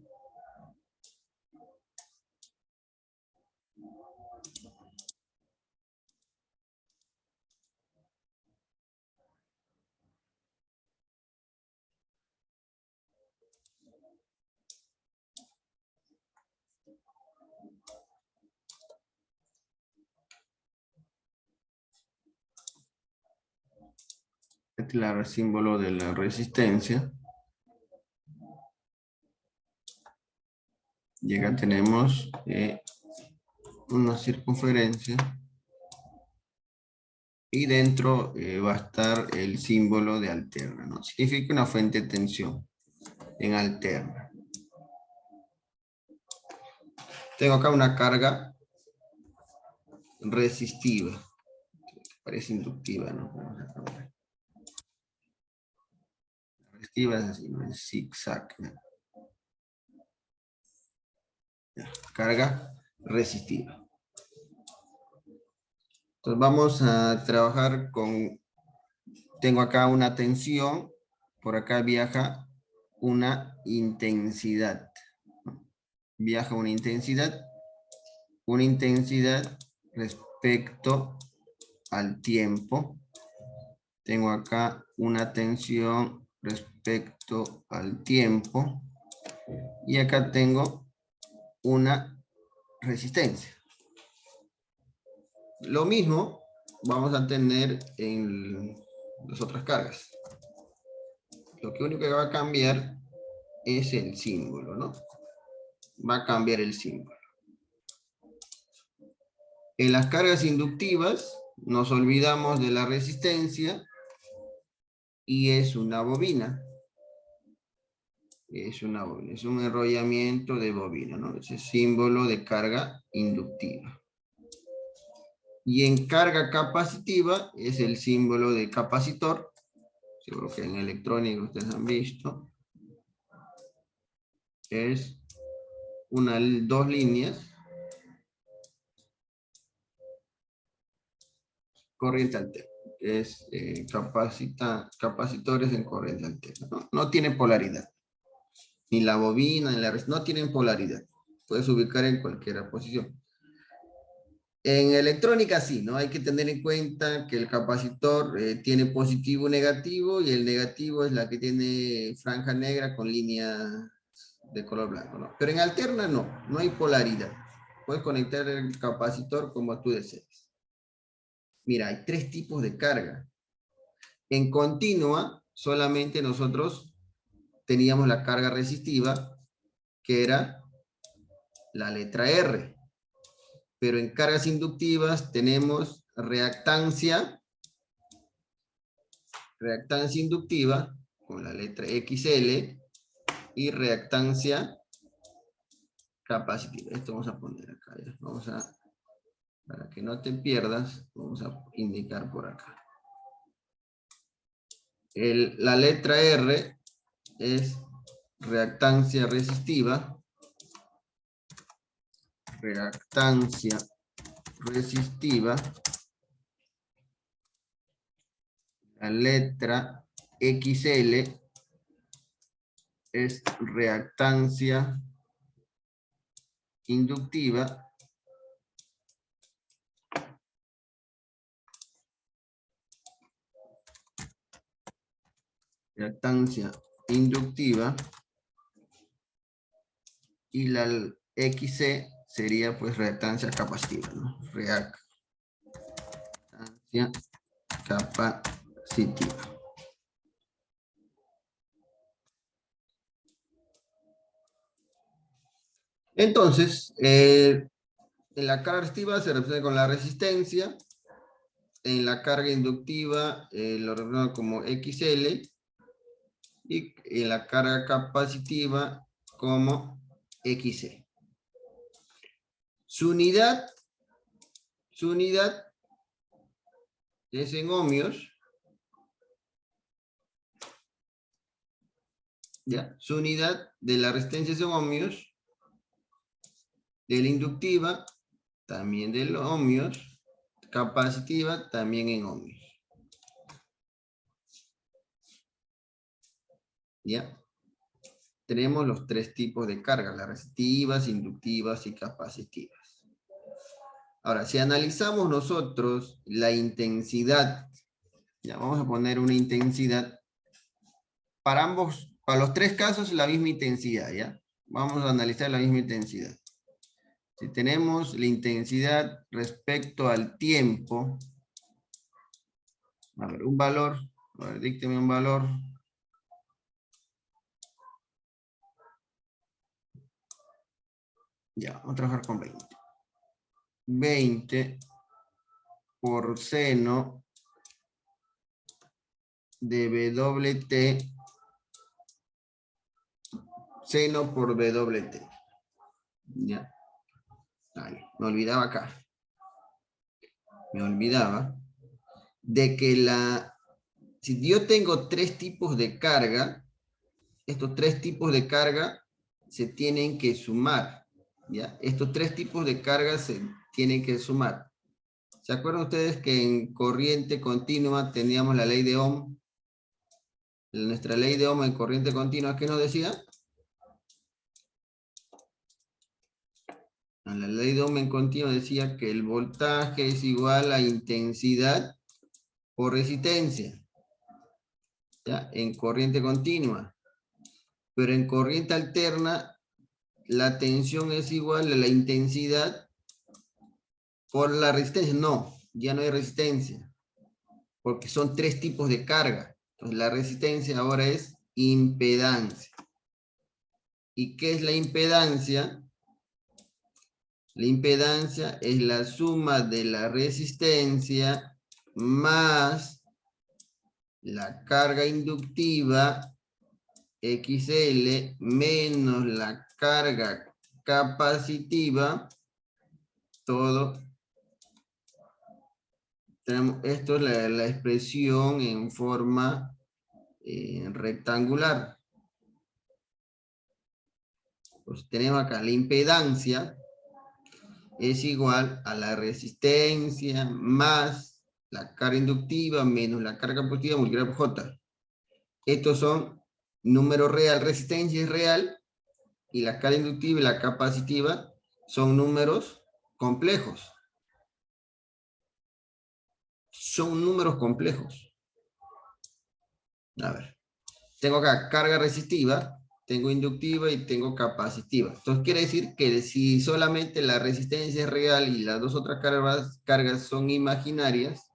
este es el símbolo de la resistencia. Y acá tenemos una circunferencia. Y dentro va a estar el símbolo de alterna, ¿no? Significa una fuente de tensión en alterna. Tengo acá una carga resistiva. Parece inductiva, ¿no? Vamos a cambiar. La resistiva es así, ¿no? Es zigzag, ¿no? Ya, carga resistiva. Entonces vamos a trabajar con, tengo acá una tensión, por acá viaja una intensidad. Viaja una intensidad respecto al tiempo. Tengo acá una tensión respecto al tiempo. Y acá tengo una resistencia. Lo mismo vamos a tener en las otras cargas. Lo que único que va a cambiar es el símbolo, ¿no? Va a cambiar el símbolo. En las cargas inductivas nos olvidamos de la resistencia y es una bobina. Es una bobina, es un enrollamiento de bobina, ¿no? Ese símbolo de carga inductiva. Y en carga capacitiva es el símbolo de capacitor. Seguro que en electrónica ustedes han visto. Es dos líneas. Corriente alterna. Es capacitores en corriente alterna. No tiene polaridad. Ni la bobina, ni la no tienen polaridad. Puedes ubicar en cualquier posición. En electrónica sí, ¿no? Hay que tener en cuenta que el capacitor tiene positivo y negativo, y el negativo es la que tiene franja negra con línea de color blanco, ¿no? Pero en alterna no hay polaridad. Puedes conectar el capacitor como tú desees. Mira, hay 3 tipos de carga. En continua, solamente nosotros teníamos la carga resistiva, que era la letra R. Pero en cargas inductivas tenemos reactancia inductiva, con la letra XL, y reactancia capacitiva. Esto vamos a poner acá. ¿Ya? Para que no te pierdas, vamos a indicar por acá. La letra R es reactancia resistiva. Reactancia resistiva. La letra XL es reactancia inductiva. Reactancia inductiva. Y la XC sería pues reactancia capacitiva, ¿no? Reactancia capacitiva. Entonces, en la carga resistiva se representa con la resistencia. En la carga inductiva lo representa como XL. Y en la carga capacitiva como XC. Su unidad es en ohmios. ¿Ya? Su unidad de la resistencia es en ohmios. De la inductiva, también de los ohmios. Capacitiva, también en ohmios. ¿Ya? Tenemos los 3 tipos de cargas, las resistivas, inductivas y capacitivas. Ahora, si analizamos nosotros la intensidad, ya vamos a poner una intensidad, para los 3 casos la misma intensidad, ¿ya? Vamos a analizar la misma intensidad. Si tenemos la intensidad respecto al tiempo, a ver, un valor, a ver, dícteme un valor. Ya, vamos a trabajar con 20. 20 por seno de WT, seno por WT. Ya. Vale, me olvidaba acá. Me olvidaba de que si yo tengo tres tipos de carga, estos tres tipos de carga se tienen que sumar, ¿ya? Estos tres tipos de carga se tienen que sumar. ¿Se acuerdan ustedes que en corriente continua teníamos la ley de Ohm? Nuestra ley de Ohm en corriente continua, ¿qué nos decía? La ley de Ohm en continua decía que el voltaje es igual a intensidad por resistencia, ¿ya? En corriente continua. Pero en corriente alterna, la tensión es igual a la intensidad por la resistencia. No, ya no hay resistencia, porque son tres tipos de carga. Entonces la resistencia ahora es impedancia. ¿Y qué es la impedancia? La impedancia es la suma de la resistencia más la carga inductiva XL menos la carga capacitiva, todo. Esto es la expresión en forma rectangular. Pues tenemos acá la impedancia es igual a la resistencia más la carga inductiva menos la carga positiva multiplicada por J. Estos son números real, resistencia es real, y la carga inductiva y la capacitiva son números complejos. Son números complejos. A ver, tengo acá carga resistiva, tengo inductiva y tengo capacitiva. Entonces quiere decir que si solamente la resistencia es real y las dos otras cargas son imaginarias,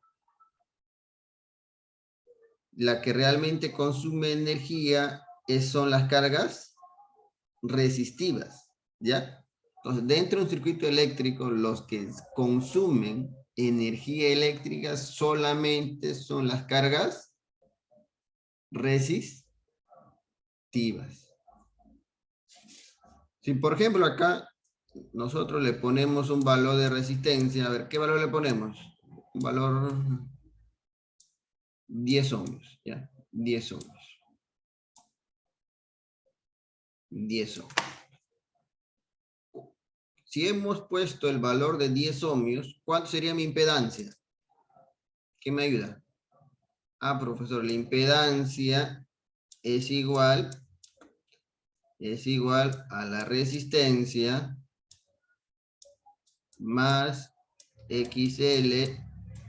la que realmente consume energía son las cargas resistivas, ¿ya? Entonces, dentro de un circuito eléctrico, los que consumen energía eléctrica solamente son las cargas resistivas. Si, por ejemplo, acá nosotros le ponemos un valor de resistencia, a ver, ¿qué valor le ponemos? Un valor 10 ohmios, ¿ya? 10 ohmios. 10 ohmios. Si hemos puesto el valor de 10 ohmios, ¿cuánto sería mi impedancia? ¿Qué me ayuda? Ah, profesor, la impedancia es igual a la resistencia más XL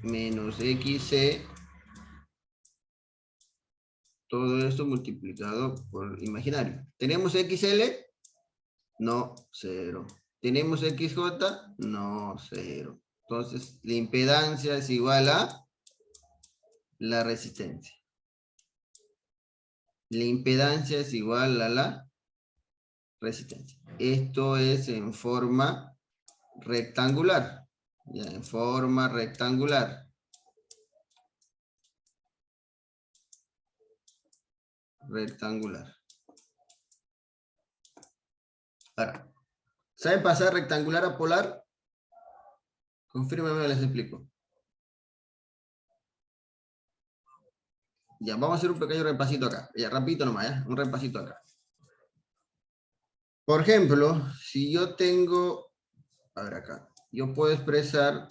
menos XC, todo esto multiplicado por imaginario. ¿Tenemos XL? No, 0. ¿Tenemos XJ? No, 0. Entonces, la impedancia es igual a la resistencia. La impedancia es igual a la resistencia. Esto es en forma rectangular. Ya, en forma rectangular. Rectangular. Ahora, ¿saben pasar rectangular a polar? Confírmenme, les explico. Ya, vamos a hacer un pequeño repasito acá. Ya, rapidito nomás, ¿ya? Un repasito acá. Por ejemplo, si yo tengo, a ver acá, yo puedo expresar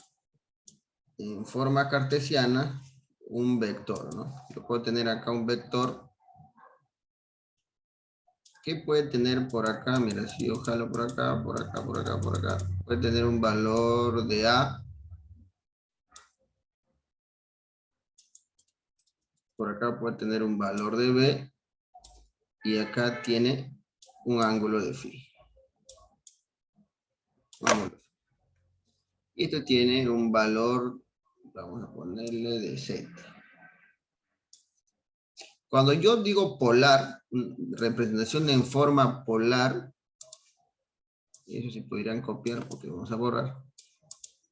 en forma cartesiana un vector, ¿no? Yo puedo tener acá un vector. ¿Qué puede tener por acá? Mira, si yo jalo por acá, por acá, por acá, por acá, puede tener un valor de A. Por acá puede tener un valor de B. Y acá tiene un ángulo de phi. Y esto tiene un valor, vamos a ponerle de Z. Cuando yo digo polar, representación en forma polar, eso se podrían copiar porque vamos a borrar.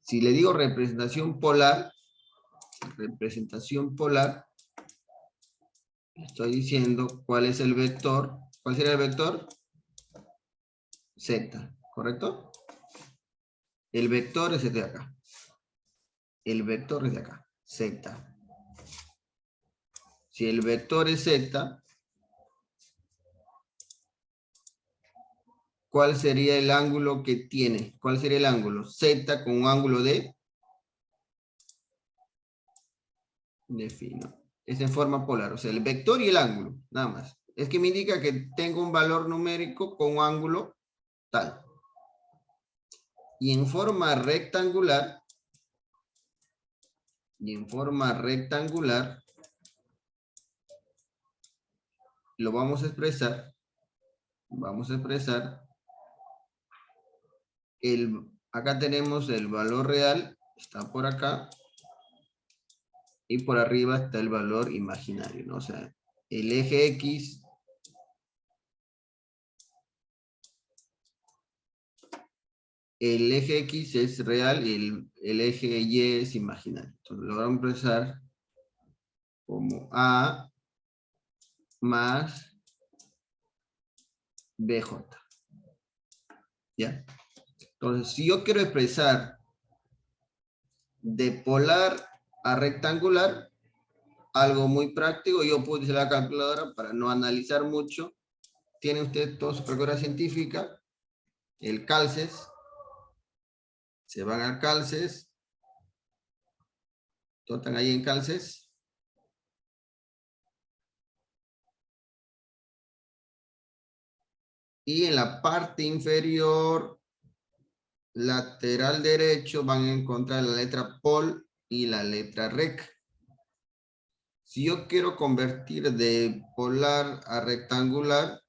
Si le digo representación polar, estoy diciendo cuál es el vector. ¿Cuál sería el vector? Z, ¿correcto? El vector es de acá. El vector es de acá, Z. Si el vector es z, ¿cuál sería el ángulo que tiene? ¿Cuál sería el ángulo? Z con un ángulo de fino. Es en forma polar, o sea, el vector y el ángulo, nada más. Es que me indica que tengo un valor numérico con un ángulo tal. Y en forma rectangular, lo vamos a expresar, acá tenemos el valor real, está por acá, y por arriba está el valor imaginario, ¿no? O sea, el eje X es real y el eje Y es imaginario. Entonces lo vamos a expresar como A más BJ. ¿Ya? Entonces, si yo quiero expresar de polar a rectangular, algo muy práctico, yo puedo utilizar la calculadora para no analizar mucho. Tiene usted toda su calculadora científica, el calces, se van al calces, todos están ahí en calces. Y en la parte inferior, lateral derecho, van a encontrar la letra pol y la letra rec. Si yo quiero convertir de polar a rectangular,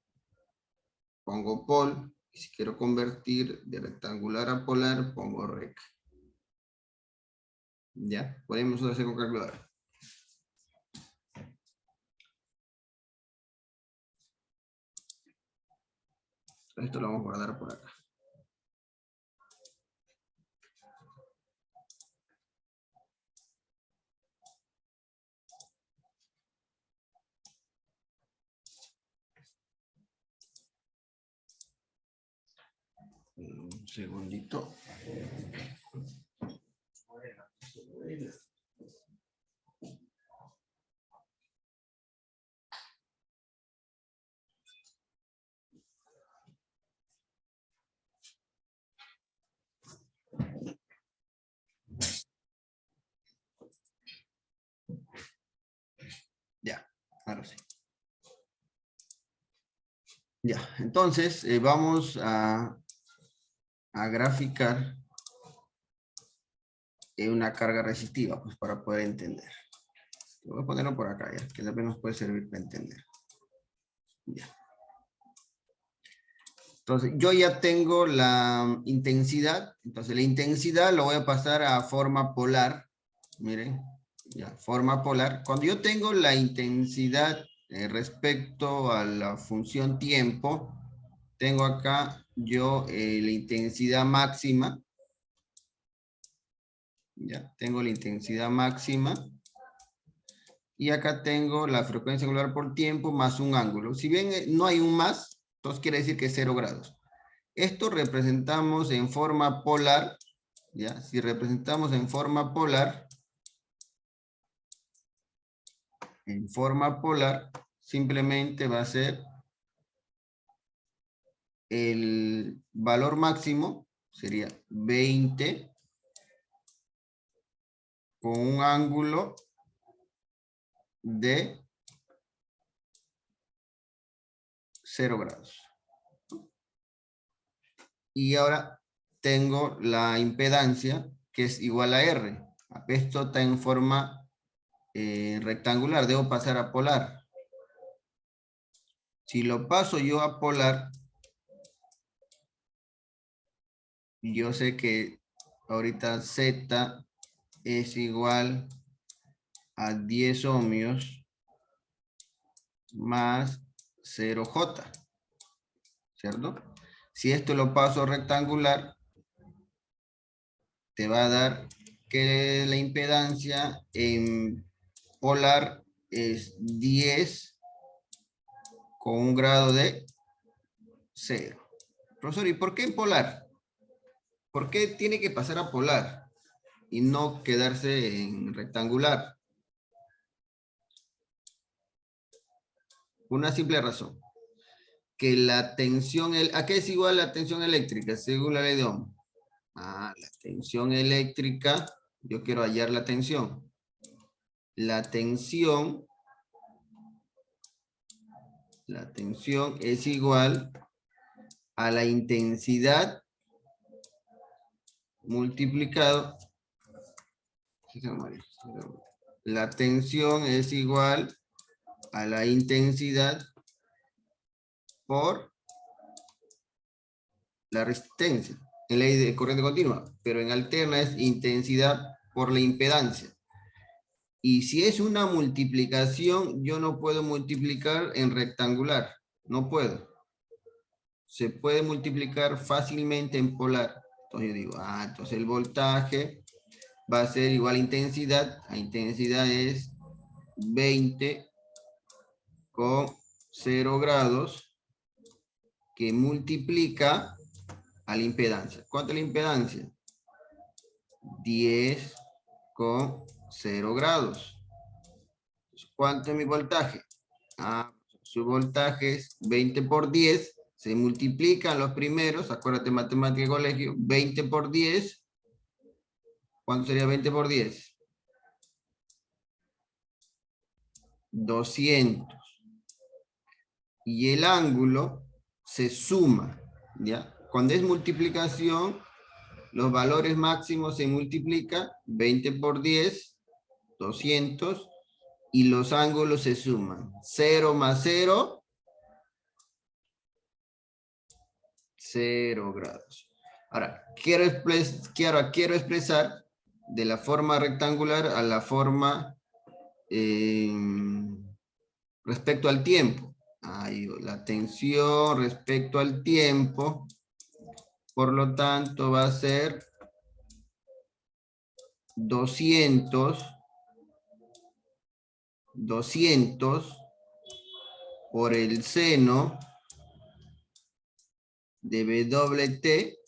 pongo pol. Y si quiero convertir de rectangular a polar, pongo rec. ¿Ya? Podemos hacer con calculadora. Esto lo vamos a guardar por acá. Un segundito. Ya, ahora sí. Ya, entonces vamos a graficar una carga resistiva, pues para poder entender. Voy a ponerlo por acá, ya, que también nos puede servir para entender. Ya. Entonces, yo ya tengo la intensidad. Entonces, la intensidad lo voy a pasar a forma polar. Miren, ya, forma polar. Cuando yo tengo la intensidad respecto a la función tiempo, tengo acá yo la intensidad máxima. Ya, tengo la intensidad máxima. Y acá tengo la frecuencia angular por tiempo más un ángulo. Si bien no hay un más, entonces quiere decir que es 0 grados. Esto representamos en forma polar, ¿ya? Si representamos en forma polar, simplemente va a ser el valor máximo, sería 20, con un ángulo de 0 grados. Y ahora tengo la impedancia, que es igual a R. Esto está en forma rectangular, debo pasar a polar. Si lo paso yo a polar, yo sé que ahorita Z es igual a 10 ohmios más 0J, ¿cierto? Si esto lo paso a rectangular, te va a dar que la impedancia en polar es 10 con un grado de 0. Profesor, ¿y por qué en polar? ¿Por qué tiene que pasar a polar y no quedarse en rectangular? Una simple razón. Que la tensión, ¿a qué es igual la tensión eléctrica? Según la ley de Ohm. La tensión eléctrica, yo quiero hallar la tensión. La tensión es igual a la intensidad multiplicado. La tensión es igual a la intensidad por la resistencia. En ley de corriente continua, pero en alterna es intensidad por la impedancia. Y si es una multiplicación, yo no puedo multiplicar en rectangular. No puedo. Se puede multiplicar fácilmente en polar. Entonces yo digo, entonces el voltaje va a ser igual a intensidad. La intensidad es 20 con 0 grados que multiplica a la impedancia. ¿Cuánto es la impedancia? 10 con 0 grados. ¿Cuánto es mi voltaje? Su voltaje es 20 por 10. Se multiplican los primeros. Acuérdate, matemática de colegio. 20 por 10. ¿Cuánto sería 20 por 10? 200. Y el ángulo se suma, ¿ya? Cuando es multiplicación, los valores máximos se multiplican. 20 por 10, 200. Y los ángulos se suman. 0 más 0, 0 grados. Ahora, quiero expresar de la forma rectangular a la forma respecto al tiempo. La tensión respecto al tiempo, por lo tanto va a ser 200 por el seno de WT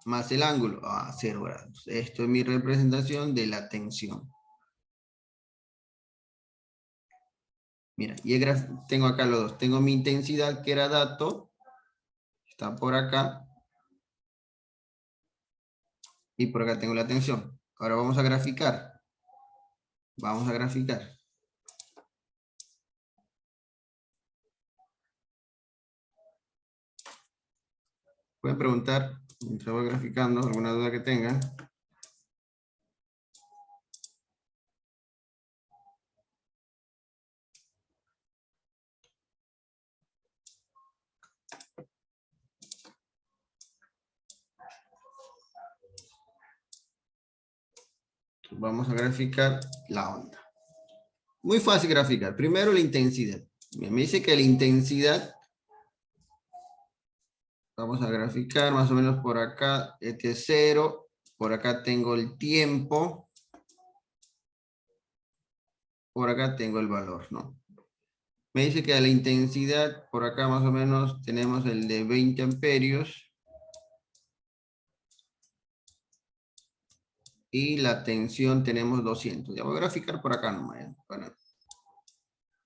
más el ángulo, 0 grados. Esto es mi representación de la tensión. Mira, y tengo acá los dos. Tengo mi intensidad que era dato, está por acá. Y por acá tengo la tensión. Ahora vamos a graficar. Vamos a graficar. Pueden preguntar, mientras voy graficando, alguna duda que tengan. Vamos a graficar la onda. Muy fácil graficar. Primero la intensidad. Me dice que la intensidad, vamos a graficar más o menos por acá, este es 0. Por acá tengo el tiempo. Por acá tengo el valor, ¿no? Me dice que a la intensidad, por acá más o menos tenemos el de 20 amperios. Y la tensión tenemos 200. Ya voy a graficar por acá nomás. Para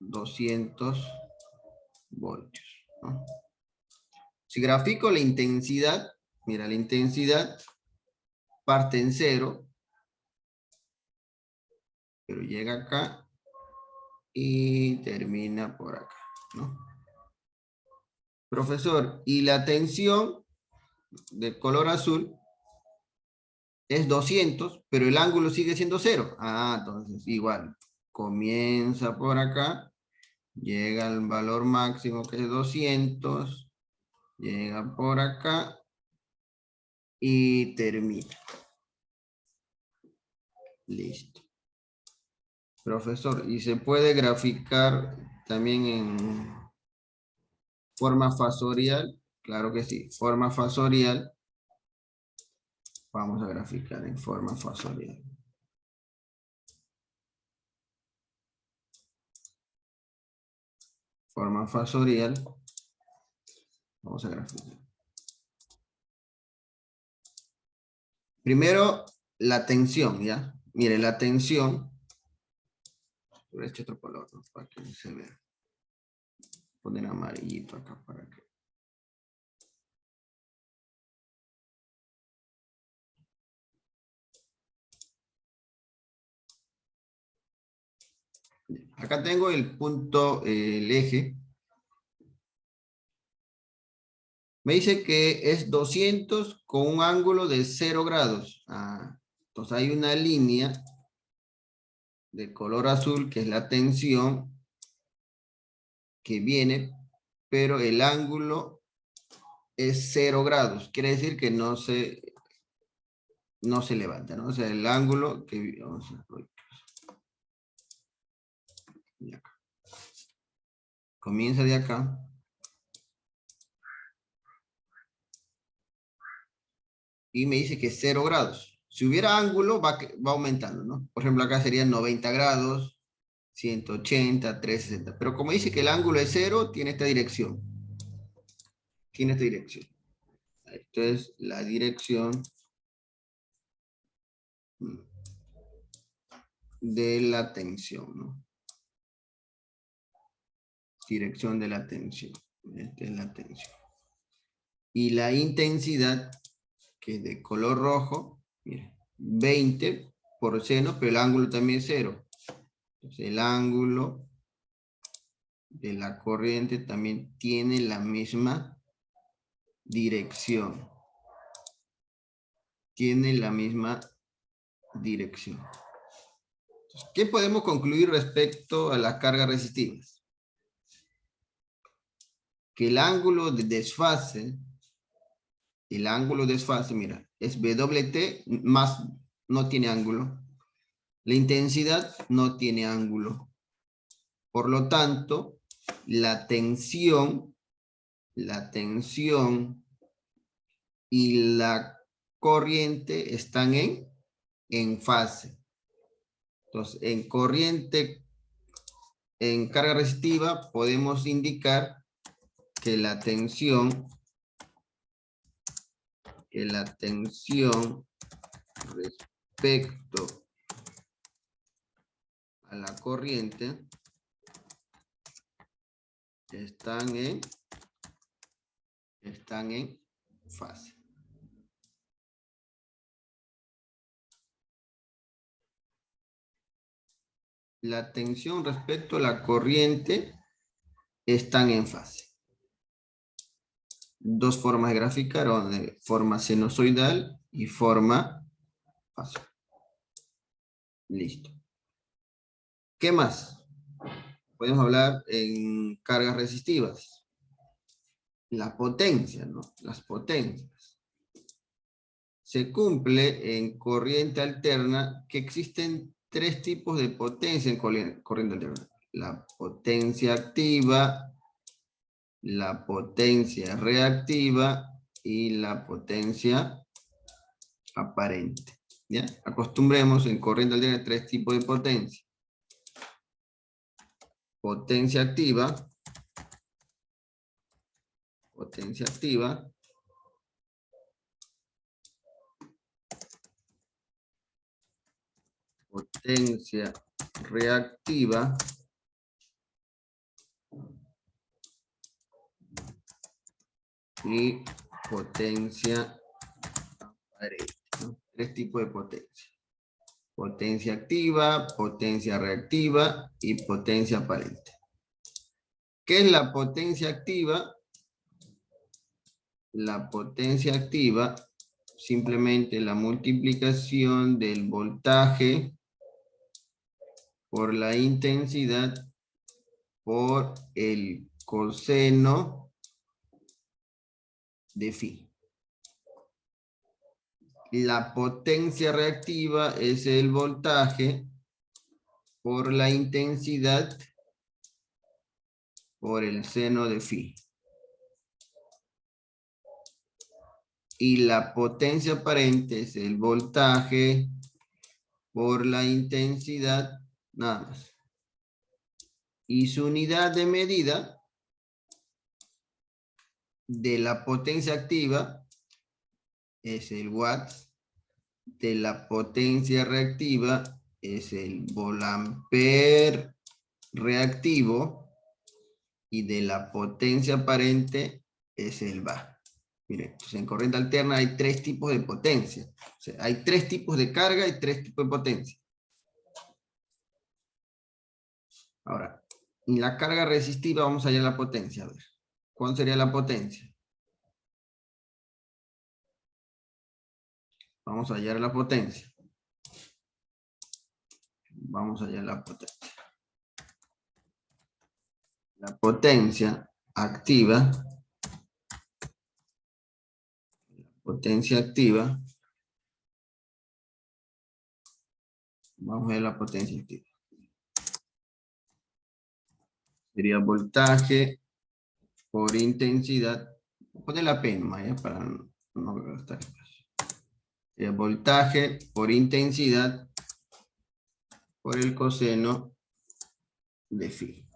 200 voltios, ¿no? Si grafico la intensidad, mira, la intensidad parte en 0, pero llega acá y termina por acá, ¿no? Profesor, y la tensión de color azul es 200, pero el ángulo sigue siendo 0. Entonces igual, comienza por acá, llega al valor máximo que es 200, llega por acá y termina. Listo. Profesor, ¿y se puede graficar también en forma fasorial? Claro que sí, forma fasorial. Vamos a graficar en forma fasorial. Forma fasorial. Vamos a graficar. Primero, la tensión, ¿ya? Mire, la tensión. Por este otro color, ¿no? Para que se vea. Poner amarillito acá para que. Acá tengo el punto, el eje. Me dice que es 200 con un ángulo de 0 grados. Entonces hay una línea de color azul que es la tensión que viene, pero el ángulo es 0 grados. Quiere decir que no se levanta, ¿no? O sea, el ángulo que... Vamos a, comienza de acá. Y me dice que es 0 grados. Si hubiera ángulo, va aumentando, ¿no? Por ejemplo, acá serían 90 grados, 180, 360. Pero como dice que el ángulo es 0, tiene esta dirección. Tiene esta dirección. Esto es la dirección de la tensión, ¿no? Dirección de la tensión. Esta es la tensión. Y la intensidad, que es de color rojo, mira, 20 por seno, pero el ángulo también es 0. Entonces el ángulo de la corriente también tiene la misma dirección. Tiene la misma dirección. Entonces, ¿qué podemos concluir respecto a las cargas resistivas? Que el ángulo de desfase, mira, es WT más no tiene ángulo. La intensidad no tiene ángulo. Por lo tanto, la tensión y la corriente están en fase. Entonces, en corriente, en carga resistiva, podemos indicar que la tensión respecto a la corriente están en fase. La tensión respecto a la corriente están en fase. Dos formas de graficar, forma sinusoidal y forma fase. Listo. ¿Qué más? Podemos hablar en cargas resistivas. La potencia, ¿no? Las potencias. Se cumple en corriente alterna que existen 3 tipos de potencia en corriente alterna. La potencia activa, la potencia reactiva y la potencia aparente. ¿Ya? Acostumbremos en corriente alterna 3 tipos de potencia. Potencia activa, potencia reactiva y potencia aparente, ¿no? 3 tipos de potencia. Potencia activa, potencia reactiva y potencia aparente. ¿Qué es la potencia activa? La potencia activa, simplemente la multiplicación del voltaje por la intensidad por el coseno de phi. La potencia reactiva es el voltaje por la intensidad por el seno de phi. Y la potencia aparente es el voltaje por la intensidad, nada más. Y su unidad de medida de la potencia activa es el watts, de la potencia reactiva es el volampere reactivo y de la potencia aparente es el VA. Miren, entonces en corriente alterna hay 3 tipos de potencia. O sea, hay 3 tipos de carga y 3 tipos de potencia. Ahora, en la carga resistiva vamos a hallar la potencia. A ver, ¿cuál sería la potencia? Vamos a hallar la potencia. Vamos a hallar la potencia. La potencia activa. Potencia activa. Vamos a ver la potencia activa. Sería voltaje por intensidad. Voy a poner la P nomás, ¿ya? Para no gastar espacio. Sería voltaje por intensidad por el coseno de phi.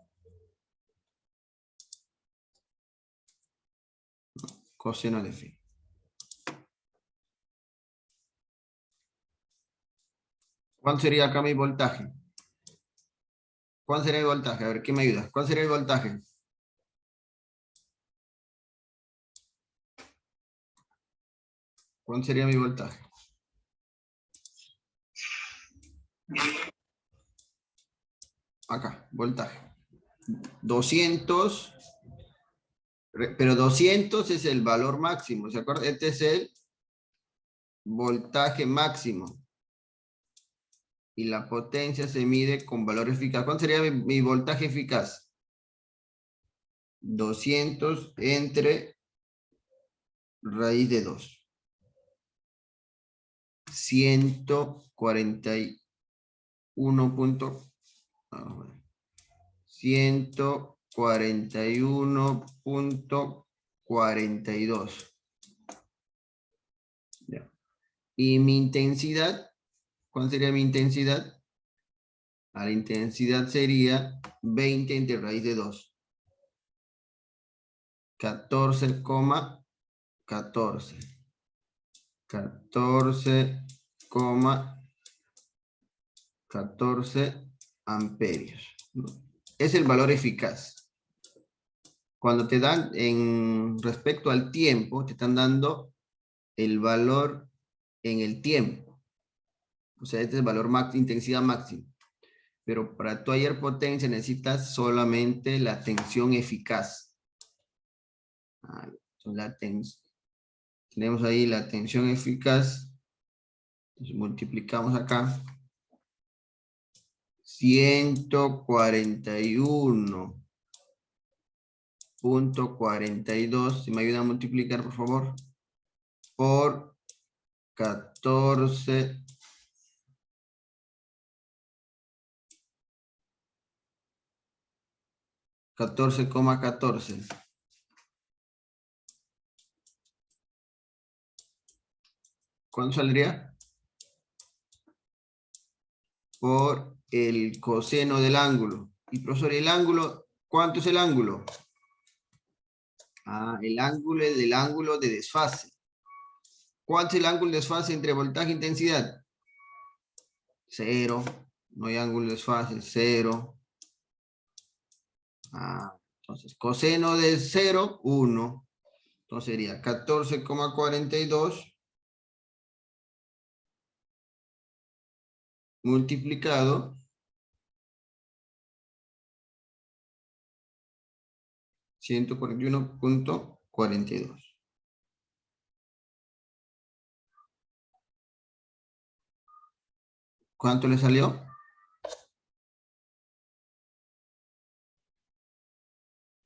Coseno de phi. ¿Cuál sería acá mi voltaje? ¿Cuál sería el voltaje? A ver, ¿quién me ayuda? ¿Cuál sería el voltaje? ¿Cuál sería mi voltaje? Acá, voltaje. 200, pero 200 es el valor máximo, ¿se acuerdan? Este es el voltaje máximo. Y la potencia se mide con valor eficaz. ¿Cuál sería mi voltaje eficaz? 200 entre raíz de 2. 141.42. Y mi intensidad, ¿cuál sería mi intensidad? La intensidad sería 20 entre raíz de 2. 14,14. 14,14 amperios. Es el valor eficaz. Cuando te dan en respecto al tiempo, te están dando el valor en el tiempo. O sea, este es el valor intensidad máxima. Pero para tu hallar potencia necesitas solamente la tensión eficaz. Tenemos ahí la tensión eficaz. Entonces multiplicamos acá. 141.42. Si me ayudan a multiplicar, por favor. Por 14. 14,14. ¿Cuánto saldría? Por el coseno del ángulo. Y profesor, ¿el ángulo? ¿Cuánto es el ángulo? El ángulo es del ángulo de desfase. ¿Cuál es el ángulo de desfase entre voltaje e intensidad? 0. No hay ángulo de desfase, 0. Entonces, coseno de 0, 1. Entonces sería 14,42 multiplicado 141.42. ¿Cuánto le salió?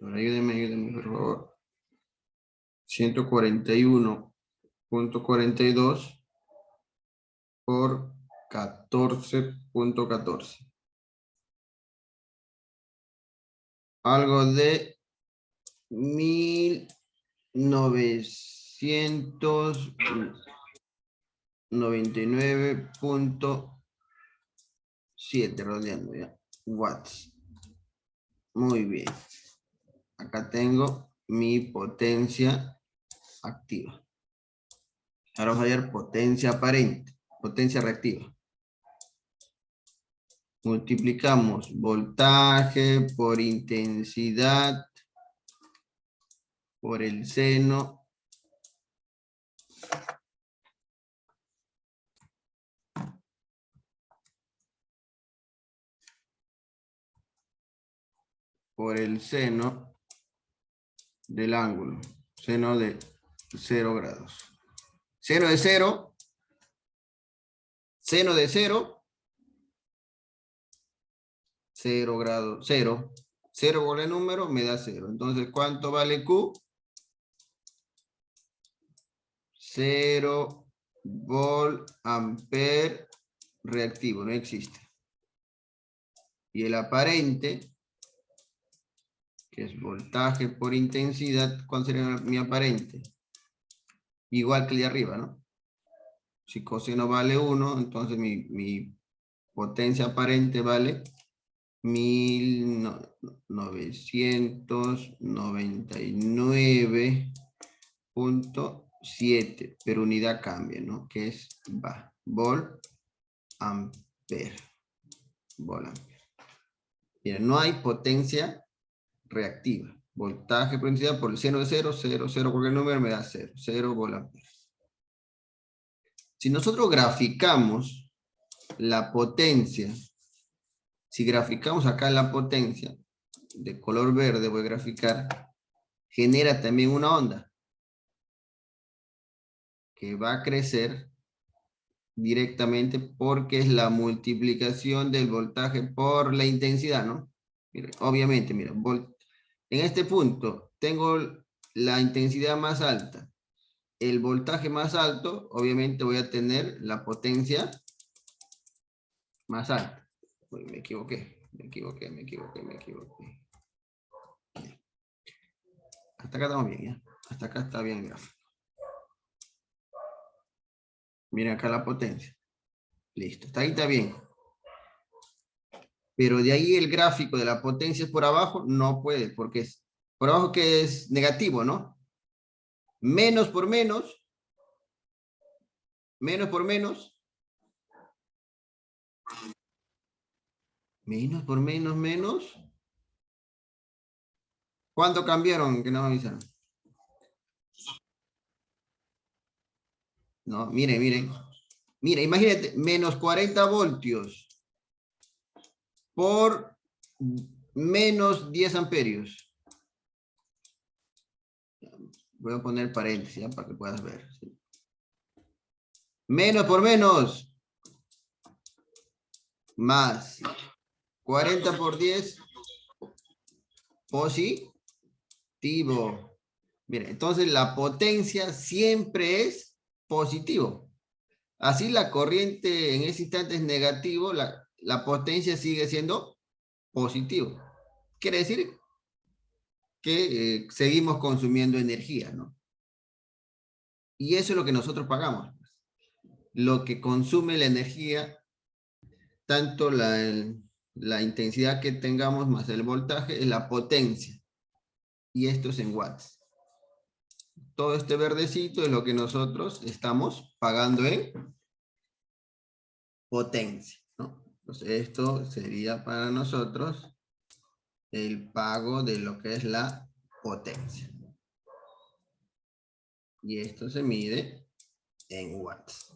Ayúdenme, por favor. 141.42 por 14.14. Algo de 1999.7, rodeando ya. Watts. Muy bien. Acá tengo mi potencia activa. Ahora vamos a ver potencia aparente, potencia reactiva. Multiplicamos voltaje por intensidad por el seno del ángulo, seno de 0 grados. Seno de 0, seno de 0, 0 grados, 0. 0 por el número me da 0. Entonces, ¿cuánto vale Q? 0 volt ampere reactivo, no existe. Y el aparente, que es voltaje por intensidad, ¿cuál sería mi aparente? Igual que el de arriba, ¿no? Si coseno vale 1, entonces mi potencia aparente vale 1999.7, pero unidad cambia, ¿no? Que es volt ampere. Volt ampere. Bien, no hay potencia reactiva. Voltaje por intensidad por el seno de 0, 0, 0, cualquier número me da 0, 0 volt ampere. Si nosotros graficamos la potencia, si graficamos acá la potencia, de color verde voy a graficar, genera también una onda que va a crecer directamente porque es la multiplicación del voltaje por la intensidad, ¿no? Mire, obviamente, mira, en este punto tengo la intensidad más alta, el voltaje más alto, obviamente voy a tener la potencia más alta. Uy, me equivoqué. Hasta acá estamos bien, ¿ya? Hasta acá está bien el gráfico. Miren acá la potencia. Listo, hasta ahí está bien. Pero de ahí el gráfico de la potencia por abajo no puede, porque es por abajo que es negativo, ¿no? Menos por menos, menos por menos, menos por menos, menos. ¿Cuánto cambiaron? Que no me avisaron. No, miren, miren. Mira, imagínate, menos 40 voltios por menos 10 amperios. Voy a poner paréntesis, ¿ya? Para que puedas ver. ¿Sí? Menos por menos. Más 40 por 10. Positivo. Mira, entonces la potencia siempre es positivo. Así la corriente en ese instante es negativo, la potencia sigue siendo positivo. Quiere decir que seguimos consumiendo energía, ¿no? Y eso es lo que nosotros pagamos. Lo que consume la energía, tanto la intensidad que tengamos más el voltaje, es la potencia. Y esto es en watts. Todo este verdecito es lo que nosotros estamos pagando en potencia, ¿no? Entonces esto sería para nosotros el pago de lo que es la potencia. Y esto se mide en watts.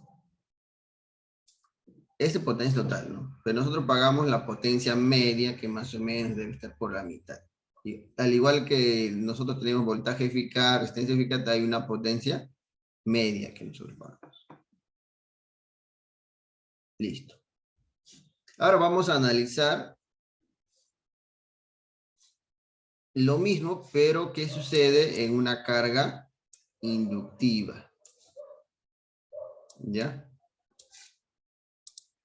Este es potencia total, ¿no? Pero nosotros pagamos la potencia media, que más o menos debe estar por la mitad. Y al igual que nosotros tenemos voltaje eficaz, resistencia eficaz, hay una potencia media que nosotros pagamos. Listo. Ahora vamos a analizar lo mismo, pero ¿qué sucede en una carga inductiva? ¿Ya?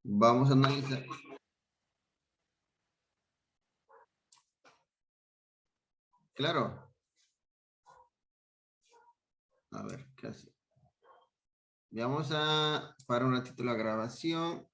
Vamos a analizar. Claro. A ver, ¿qué hace? Vamos a parar un ratito la grabación.